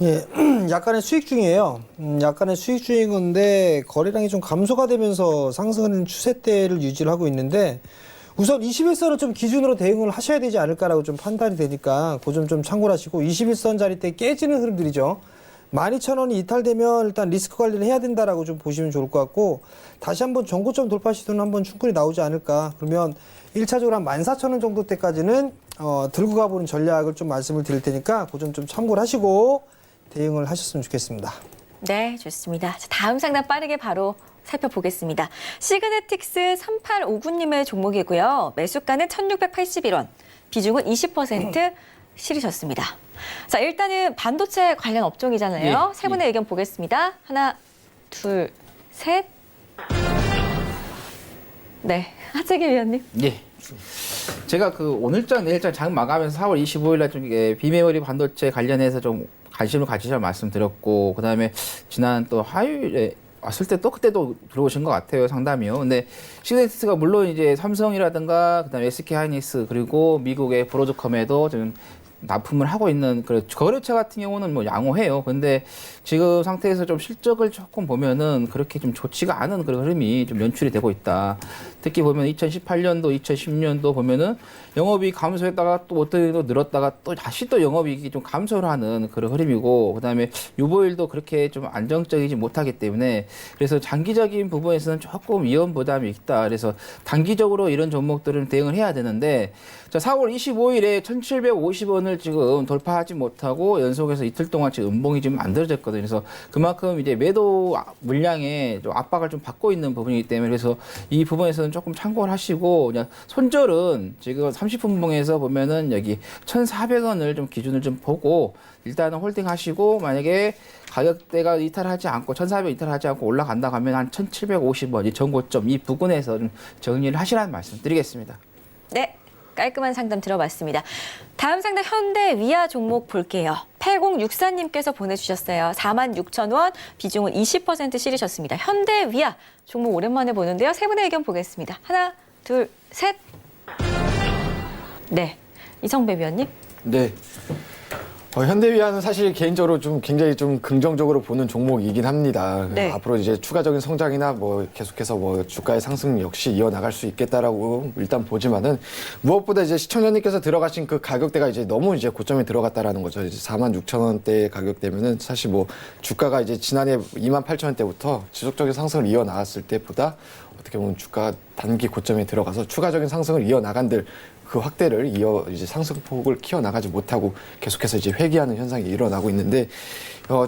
예, 약간의 수익 중이에요. 약간의 수익 중인 건데 거래량이 좀 감소가 되면서 상승하는 추세대를 유지를 하고 있는데 우선 21선을 좀 기준으로 대응을 하셔야 되지 않을까라고 좀 판단이 되니까 그 점 좀 참고를 하시고 21선 자리 때 깨지는 흐름들이죠. 12,000원이 이탈되면 일단 리스크 관리를 해야 된다라고 좀 보시면 좋을 것 같고 다시 한번 전고점 돌파 시도는 한번 충분히 나오지 않을까. 그러면 1차적으로 한 14,000원 정도 때까지는 들고 가보는 전략을 좀 말씀을 드릴 테니까 그 점 좀 참고를 하시고 대응을 하셨으면 좋겠습니다. 네, 좋습니다. 자, 다음 상담 빠르게 바로 살펴보겠습니다. 시그네틱스 3859님의 종목이고요. 매수가는 1,681원, 비중은 20% 실으셨습니다. 자, 일단은 반도체 관련 업종이잖아요. 세 분의 의견 보겠습니다. 하나, 둘, 셋. 네, 하재기 위원님. 예. 제가 오늘장 내일장 장 마감해서 4월 25일 날 좀 비메모리 반도체 관련해서 좀 관심을 가지시라고 말씀드렸고 그다음에 지난 또 화요일에 왔을 때 또 그때도 들어오신 것 같아요. 상담이요. 근데 시그네틱스가 물론 이제 삼성이라든가 그다음에 SK 하이닉스 그리고 미국의 브로드컴에도 좀 납품을 하고 있는 그 거래처 같은 경우는 양호해요. 근데 지금 상태에서 좀 실적을 조금 보면은 그렇게 좀 좋지가 않은 그런 흐름이 좀 연출이 되고 있다. 특히 보면 2018년도, 2010년도 보면은 영업이익 감소했다가 또 어떤 또 늘었다가 또 다시 또 영업이익이 좀 감소를 하는 그런 흐름이고 그다음에 유보율도 그렇게 좀 안정적이지 못하기 때문에 그래서 장기적인 부분에서는 조금 위험 부담이 있다. 그래서 단기적으로 이런 종목들은 대응을 해야 되는데 자, 4월 25일에 1,750원을 지금 돌파하지 못하고 연속해서 이틀 동안 지금 음봉이 지금 만들어졌거든요. 그래서 그만큼 이제 매도 물량에 좀 압박을 좀 받고 있는 부분이기 때문에 그래서 이 부분에서는 조금 참고를 하시고 그냥 손절은 지금 30분봉에서 보면은 여기 1,400원을 좀 기준을 좀 보고 일단은 홀딩 하시고 만약에 가격대가 이탈하지 않고 1,400 이탈하지 않고 올라간다 하면 한 1,750원 이 전고점 이 부근에서 좀 정리를 하시라는 말씀 드리겠습니다. 네. 깔끔한 상담 들어봤습니다. 다음 상담 현대위아 종목 볼게요. 8064님께서 보내주셨어요. 46,000원, 비중은 20% 실으셨습니다. 현대위아 종목 오랜만에 보는데요. 세 분의 의견 보겠습니다. 하나, 둘, 셋. 네, 이성배 위원님. 네. 현대위아는 사실 개인적으로 좀 굉장히 좀 긍정적으로 보는 종목이긴 합니다. 네. 앞으로 이제 추가적인 성장이나 뭐 계속해서 뭐 주가의 상승 역시 이어나갈 수 있겠다라고 일단 보지만은 무엇보다 이제 시청자님께서 들어가신 그 가격대가 이제 너무 이제 고점에 들어갔다라는 거죠. 이제 46,000원대 가격대면은 사실 뭐 주가가 이제 지난해 28,000원대부터 지속적인 상승을 이어나갔을 때보다 어떻게 보면 주가 단기 고점에 들어가서 추가적인 상승을 이어나간들 그 확대를 이제 상승폭을 키워나가지 못하고 계속해서 이제 회귀하는 현상이 일어나고 있는데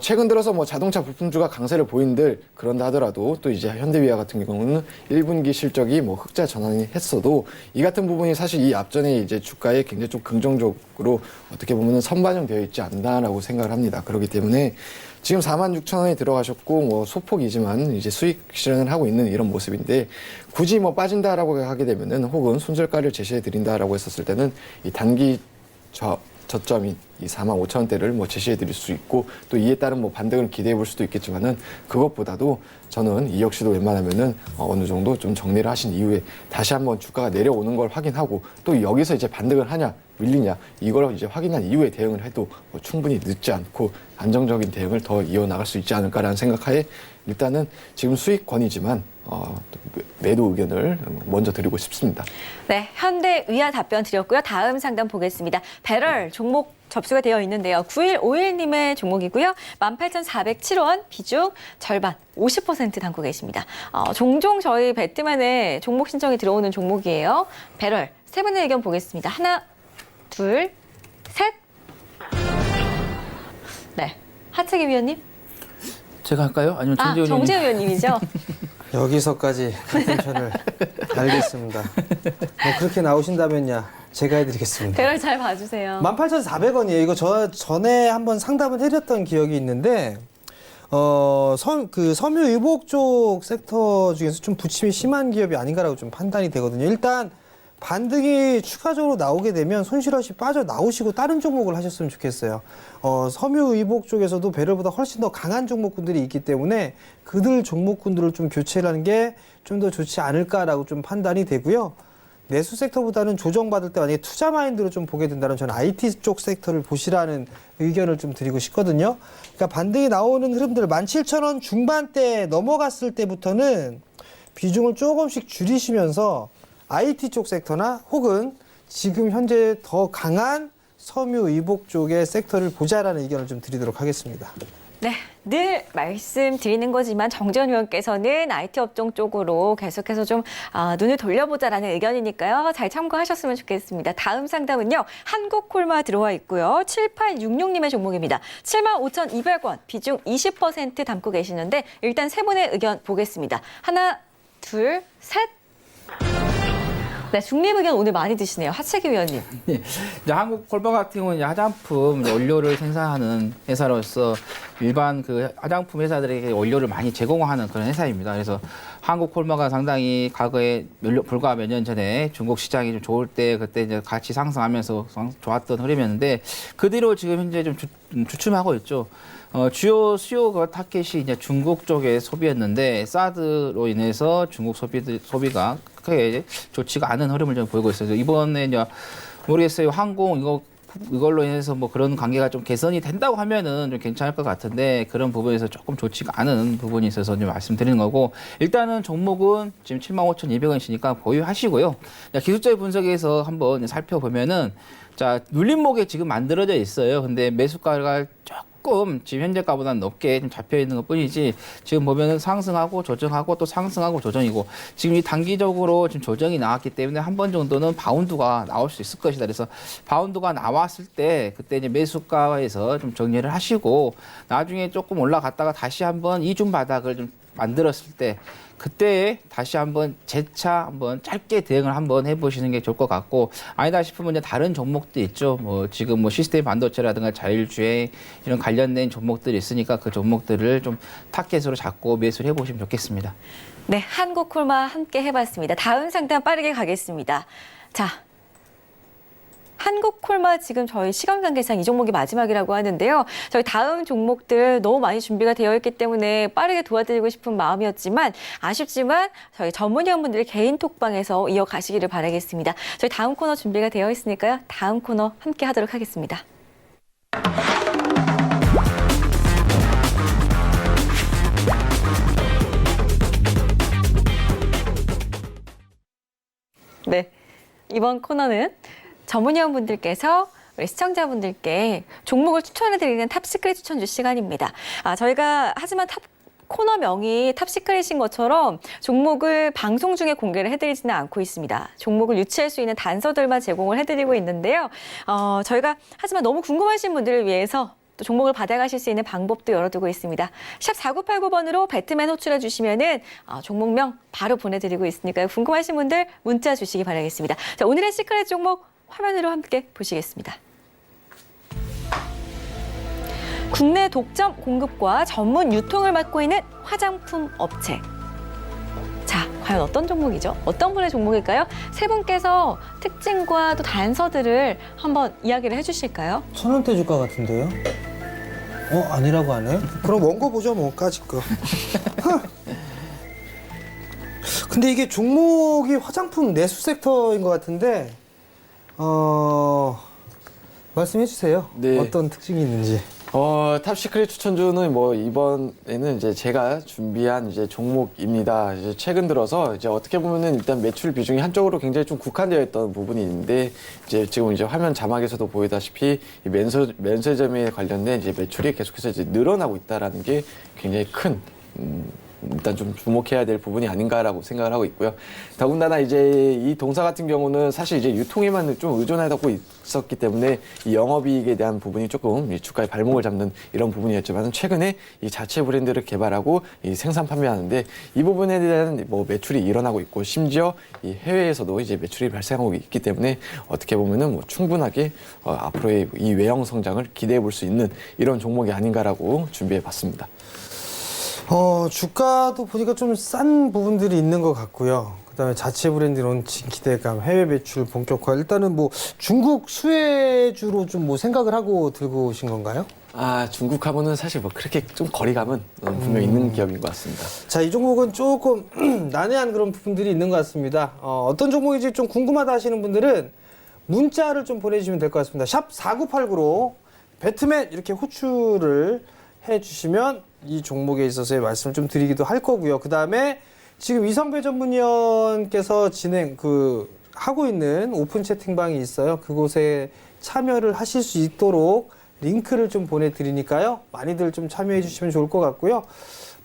최근 들어서 뭐 자동차 부품주가 강세를 보인들 그런다 하더라도 또 이제 현대위아 같은 경우는 1분기 실적이 뭐 흑자 전환이 했어도 이 같은 부분이 사실 이 앞전에 이제 주가에 굉장히 좀 긍정적으로 어떻게 보면은 선반영되어 있지 않나라고 생각을 합니다. 그렇기 때문에 지금 46,000원에 들어가셨고 뭐 소폭이지만 이제 수익 실현을 하고 있는 이런 모습인데 굳이 뭐 빠진다라고 하게 되면은 혹은 손절가를 제시해 드린다라고 했었을 때는 이 단기 저점인 이 45,000원대를 뭐 제시해 드릴 수 있고 또 이에 따른 뭐 반등을 기대해 볼 수도 있겠지만은 그것보다도 저는 이 역시도 웬만하면은 어느 정도 좀 정리를 하신 이후에 다시 한번 주가가 내려오는 걸 확인하고 또 여기서 이제 반등을 하냐 밀리냐 이걸 이제 확인한 이후에 대응을 해도 뭐 충분히 늦지 않고 안정적인 대응을 더 이어나갈 수 있지 않을까라는 생각하에 일단은 지금 수익권이지만 매도 의견을 먼저 드리고 싶습니다. 네, 현대위아 답변 드렸고요. 다음 상담 보겠습니다. 배럴 종목 접수가 되어 있는데요. 9151님의 종목이고요. 18,407원, 비중 절반, 50% 담고 계십니다. 종종 저희 배트맨에 종목 신청이 들어오는 종목이에요. 배럴, 세 분의 의견 보겠습니다. 하나, 둘, 셋. 네, 하채기 위원님. 제가 할까요? 아니면 정재훈 의원님? 정재훈 위원님이죠. 여기서까지 같은 편을 알겠습니다. 뭐 그렇게 나오신다면야 제가 해드리겠습니다. 배럴 잘 봐주세요. 18,400원이에요. 이거 저 전에 한번 상담을 해드렸던 기억이 있는데 섬유유복 쪽 섹터 중에서 좀 부침이 심한 기업이 아닌가라고 좀 판단이 되거든요. 일단 반등이 추가적으로 나오게 되면 손실 없이 빠져나오시고 다른 종목을 하셨으면 좋겠어요. 섬유유복 쪽에서도 배럴보다 훨씬 더 강한 종목군들이 있기 때문에 그들 종목군들을 좀 교체를 하는 게 좀 더 좋지 않을까라고 좀 판단이 되고요. 내수 섹터보다는 조정받을 때 만약에 투자 마인드로 좀 보게 된다면 저는 IT 쪽 섹터를 보시라는 의견을 좀 드리고 싶거든요. 그러니까 반등이 나오는 흐름들 17,000원 중반대 넘어갔을 때부터는 비중을 조금씩 줄이시면서 IT 쪽 섹터나 혹은 지금 현재 더 강한 섬유유복 쪽의 섹터를 보자라는 의견을 좀 드리도록 하겠습니다. 네, 늘 말씀드리는 거지만 정재훈 의원께서는 IT 업종 쪽으로 계속해서 좀 눈을 돌려보자라는 의견이니까요. 잘 참고하셨으면 좋겠습니다. 다음 상담은요. 한국콜마 들어와 있고요. 7866님의 종목입니다. 75,200원, 비중 20% 담고 계시는데 일단 세 분의 의견 보겠습니다. 하나, 둘, 셋. 네, 중립 의견 오늘 많이 드시네요. 하채기 위원님. 예. 이제 한국콜마 같은 경우는 화장품 원료를 생산하는 회사로서 일반 그 화장품 회사들에게 원료를 많이 제공하는 그런 회사입니다. 그래서 한국콜마가 상당히 과거에 불과 몇 년 전에 중국 시장이 좀 좋을 때 그때 이제 같이 상승하면서 좋았던 흐름이었는데 그 뒤로 지금 현재 좀 주춤하고 있죠. 주요 수요 타켓이 이제 중국 쪽의 소비였는데 사드로 인해서 중국 소비가 크게 좋지가 않은 흐름을 좀 보이고 있어요. 이번에 이제 모르겠어요. 항공 이걸로 인해서 뭐 그런 관계가 좀 개선이 된다고 하면은 좀 괜찮을 것 같은데 그런 부분에서 조금 좋지가 않은 부분이 있어서 좀 말씀드리는 거고 일단은 종목은 지금 75,200원이시니까 보유하시고요. 기술적 분석에서 한번 살펴보면은 자 눌림목에 지금 만들어져 있어요. 근데 매수가가 조금 지금 현재가보다는 높게 좀 잡혀 있는 것 뿐이지 지금 보면은 상승하고 조정하고 또 상승하고 조정이고 지금 이 단기적으로 지금 조정이 나왔기 때문에 한 번 정도는 바운드가 나올 수 있을 것이다. 그래서 바운드가 나왔을 때 그때 이제 매수가에서 좀 정리를 하시고 나중에 조금 올라갔다가 다시 한번 이중 바닥을 좀 만들었을 때 그때 다시 한번 재차 한번 짧게 대응을 한번 해보시는 게 좋을 것 같고 아니다 싶으면 이제 다른 종목도 있죠. 뭐 지금 뭐 시스템 반도체라든가 자율주행 이런 관련된 종목들이 있으니까 그 종목들을 좀 타겟으로 잡고 매수를 해보시면 좋겠습니다. 네, 한국콜마 함께 해봤습니다. 다음 상담 빠르게 가겠습니다. 자, 한국콜마 지금 저희 시간 관계상 이 종목이 마지막이라고 하는데요. 저희 다음 종목들 너무 많이 준비가 되어 있기 때문에 빠르게 도와드리고 싶은 마음이었지만 아쉽지만 저희 전문위원분들이 개인 톡방에서 이어가시기를 바라겠습니다. 저희 다음 코너 준비가 되어 있으니까요. 다음 코너 함께 하도록 하겠습니다. 네, 이번 코너는 전문위원분들께서 우리 시청자분들께 종목을 추천해드리는 탑시크릿 추천주 시간입니다. 저희가 하지만 코너명이 탑시크릿인 것처럼 종목을 방송 중에 공개를 해드리지는 않고 있습니다. 종목을 유치할 수 있는 단서들만 제공을 해드리고 있는데요. 저희가 하지만 너무 궁금하신 분들을 위해서 또 종목을 받아가실 수 있는 방법도 열어두고 있습니다. 샵 4989번으로 배트맨 호출해 주시면은 종목명 바로 보내드리고 있으니까요. 궁금하신 분들 문자 주시기 바라겠습니다. 자, 오늘의 시크릿 종목 화면으로 함께 보시겠습니다. 국내 독점 공급과 전문 유통을 맡고 있는 화장품 업체. 자, 과연 어떤 종목이죠? 어떤 분의 종목일까요? 세 분께서 특징과 또 단서들을 한번 이야기를 해주실까요? 1,000원대 주가 같은데요? 아니라고 하네. 그럼 원고 보죠, 뭐 까짓 거. 근데 이게 종목이 화장품 내수 섹터인 것 같은데, 말씀해 주세요. 네. 어떤 특징이 있는지. 탑시크릿 추천주는 뭐 이번에는 이제 제가 준비한 이제 종목입니다. 이제 최근 들어서 이제 어떻게 보면은 일단 매출 비중이 한쪽으로 굉장히 좀 국한되어 있던 부분이 있는데 이제 지금 이제 화면 자막에서도 보이다시피 이 면세점에 관련된 이제 매출이 계속해서 이제 늘어나고 있다라는 게 굉장히 큰 일단 좀 주목해야 될 부분이 아닌가라고 생각을 하고 있고요. 더군다나 이제 이 동사 같은 경우는 사실 이제 유통에만 좀 의존하고 있었기 때문에 이 영업이익에 대한 부분이 조금 이 주가의 발목을 잡는 이런 부분이었지만 최근에 이 자체 브랜드를 개발하고 이 생산 판매하는데 이 부분에 대한 뭐 매출이 일어나고 있고 심지어 이 해외에서도 이제 매출이 발생하고 있기 때문에 어떻게 보면은 뭐 충분하게 앞으로의 이 외형 성장을 기대해 볼 수 있는 이런 종목이 아닌가라고 준비해 봤습니다. 주가도 보니까 좀 싼 부분들이 있는 것 같고요. 그다음에 자체 브랜드 론칭 기대감, 해외 매출 본격화. 일단은 뭐 중국 수혜주로 좀 뭐 생각을 하고 들고 오신 건가요? 중국 하고는 사실 뭐 그렇게 좀 거리감은 분명히 있는 기업인 것 같습니다. 자, 이 종목은 조금 난해한 그런 부분들이 있는 것 같습니다. 어떤 종목인지 좀 궁금하다 하시는 분들은 문자를 좀 보내주시면 될 것 같습니다. 샵 4989로 배트맨 이렇게 호출을 해주시면 이 종목에 있어서의 말씀을 좀 드리기도 할 거고요. 그 다음에 지금 이성배 전문위원께서 하고 있는 오픈 채팅방이 있어요. 그곳에 참여를 하실 수 있도록 링크를 좀 보내드리니까요. 많이들 좀 참여해 주시면 좋을 것 같고요.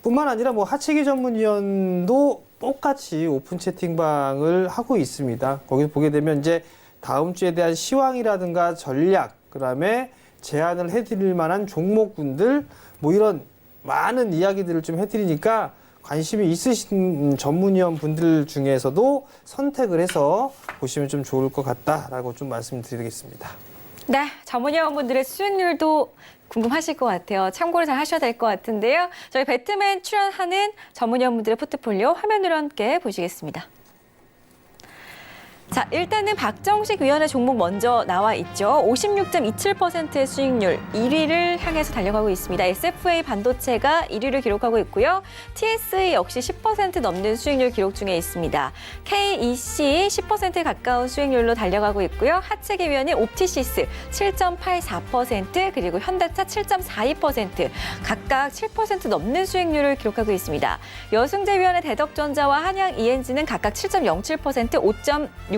뿐만 아니라 뭐 하채기 전문위원도 똑같이 오픈 채팅방을 하고 있습니다. 거기서 보게 되면 이제 다음 주에 대한 시황이라든가 전략, 그 다음에 제안을 해드릴 만한 종목군들, 뭐 이런 많은 이야기들을 좀 해드리니까 관심이 있으신 전문위원 분들 중에서도 선택을 해서 보시면 좀 좋을 것 같다라고 좀 말씀드리겠습니다. 네, 전문위원분들의 수익률도 궁금하실 것 같아요. 참고를 잘 하셔야 될 것 같은데요. 저희 배트맨 출연하는 전문위원분들의 포트폴리오 화면으로 함께 보시겠습니다. 자, 일단은 박정식 위원의 종목 먼저 나와 있죠. 56.27%의 수익률 1위를 향해서 달려가고 있습니다. SFA 반도체가 1위를 기록하고 있고요. TSE 역시 10% 넘는 수익률 기록 중에 있습니다. KEC 10%에 가까운 수익률로 달려가고 있고요. 하채기 위원의 옵티시스 7.84% 그리고 현대차 7.42% 각각 7% 넘는 수익률을 기록하고 있습니다. 여승재 위원의 대덕전자와 한양 ENG는 각각 7.07%, 5.67%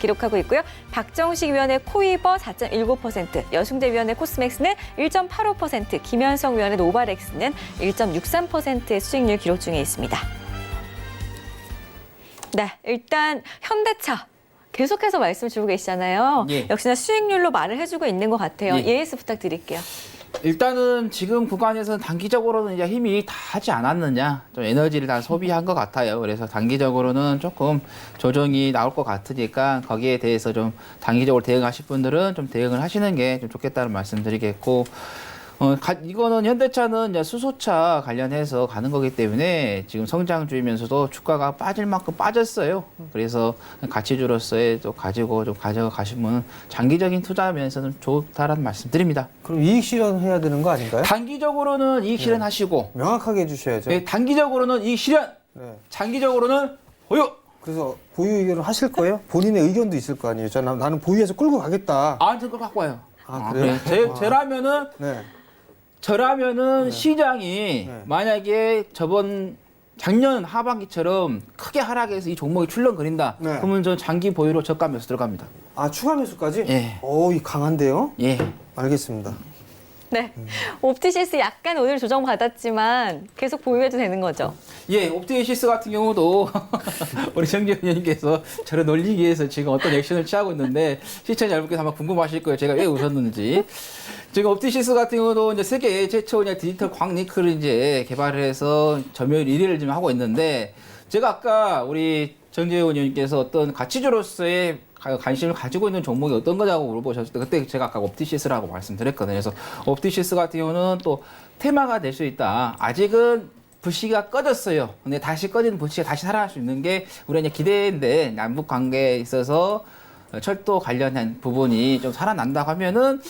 기록하고 있고요. 박정식 위원의 코이버 4.19%, 여승재 위원의 코스맥스는 1.85%, 김현성 위원의 노바렉스는 1.63%의 수익률 기록 중에 있습니다. 네, 일단 현대차 계속해서 말씀 주고 계시잖아요. 예. 역시나 수익률로 말을 해주고 있는 것 같아요. 예. 예스 부탁드릴게요. 일단은 지금 구간에서는 단기적으로는 이제 힘이 다 하지 않았느냐, 좀 에너지를 다 소비한 것 같아요. 그래서 단기적으로는 조금 조정이 나올 것 같으니까 거기에 대해서 좀 단기적으로 대응하실 분들은 좀 대응을 하시는 게 좀 좋겠다는 말씀드리겠고, 이거는 현대차는 이제 수소차 관련해서 가는 거기 때문에 지금 성장주이면서도 주가가 빠질 만큼 빠졌어요. 그래서 가치주로서의 또 가지고 좀 가져가시면 장기적인 투자 면에서는 좋다라는 말씀드립니다. 그럼 이익 실현해야 되는 거 아닌가요? 단기적으로는 이익 실현하시고, 명확하게 해주셔야죠. 네, 단기적으로는 이익 실현, 네. 장기적으로는 보유. 그래서 보유 의견을 하실 거예요? 본인의 의견도 있을 거 아니에요. 나는 보유해서 끌고 가겠다. 저는 그걸 갖고 와요. 아, 그래요? 그래. 저라면은 네. 시장이 네. 만약에 작년 하반기처럼 크게 하락해서 이 종목이 출렁거린다. 네. 그러면 저 장기 보유로 저가 매수 들어갑니다. 아, 추가 매수까지? 예. 오, 이 강한데요? 예. 알겠습니다. 네. 옵티시스 약간 오늘 조정받았지만 계속 보유해도 되는 거죠? 예, 옵티시스 같은 경우도 우리 정재훈 의원님께서 저를 놀리기 위해서 지금 어떤 액션을 취하고 있는데 시청자 여러분께서 아마 궁금하실 거예요. 제가 왜 웃었는지. 지금 옵티시스 같은 경우도 이제 세계 최초 디지털 광니클을 이제 개발을 해서 점유율 1위를 지금 하고 있는데 제가 아까 우리 정재훈 의원님께서 어떤 가치주로서의 관심을 가지고 있는 종목이 어떤 거냐고 물어보셨을 때 그때 제가 아까 옵티시스라고 말씀드렸거든요. 그래서 옵티시스 같은 경우는 또 테마가 될 수 있다. 아직은 불씨가 꺼졌어요. 근데 다시 꺼지는 불씨가 다시 살아날 수 있는 게 우리가 이제 기대인데 남북 관계에 있어서 철도 관련한 부분이 좀 살아난다고 하면은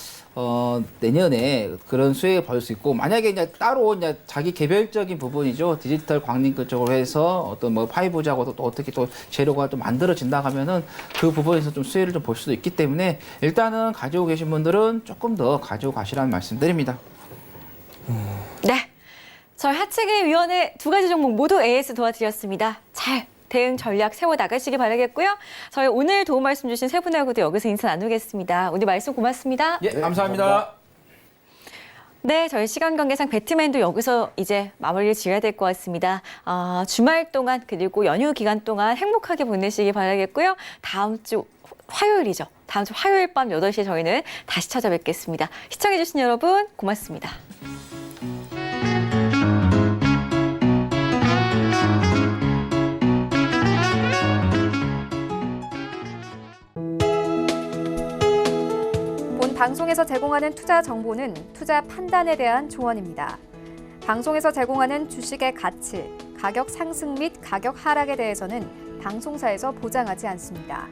내년에 그런 수익을 벌 수 있고 만약에 이제 따로 이제 자기 개별적인 부분이죠 디지털 광림크 쪽으로 해서 어떤 뭐 5G하고도 또 어떻게 또 재료가 좀 만들어진다 하면은 그 부분에서 좀 수혜를 좀 볼 수도 있기 때문에 일단은 가지고 계신 분들은 조금 더 가지고 가시라는 말씀드립니다. 네. 저희 하체계 위원회 2가지 종목 모두 AS 도와드렸습니다. 잘 대응 전략 세워 나가시기 바라겠고요. 저희 오늘 도움 말씀 주신 세 분하고도 여기서 인사 나누겠습니다. 오늘 말씀 고맙습니다. 예, 감사합니다. 네, 저희 시간 관계상 배트맨도 여기서 이제 마무리를 지어야 될 것 같습니다. 주말 동안 그리고 연휴 기간 동안 행복하게 보내시기 바라겠고요. 다음 주 화요일이죠. 다음 주 화요일 밤 8시에 저희는 다시 찾아뵙겠습니다. 시청해주신 여러분 고맙습니다. 본 방송에서 제공하는 투자 정보는 투자 판단에 대한 조언입니다. 방송에서 제공하는 주식의 가치, 가격 상승 및 가격 하락에 대해서는 방송사에서 보장하지 않습니다.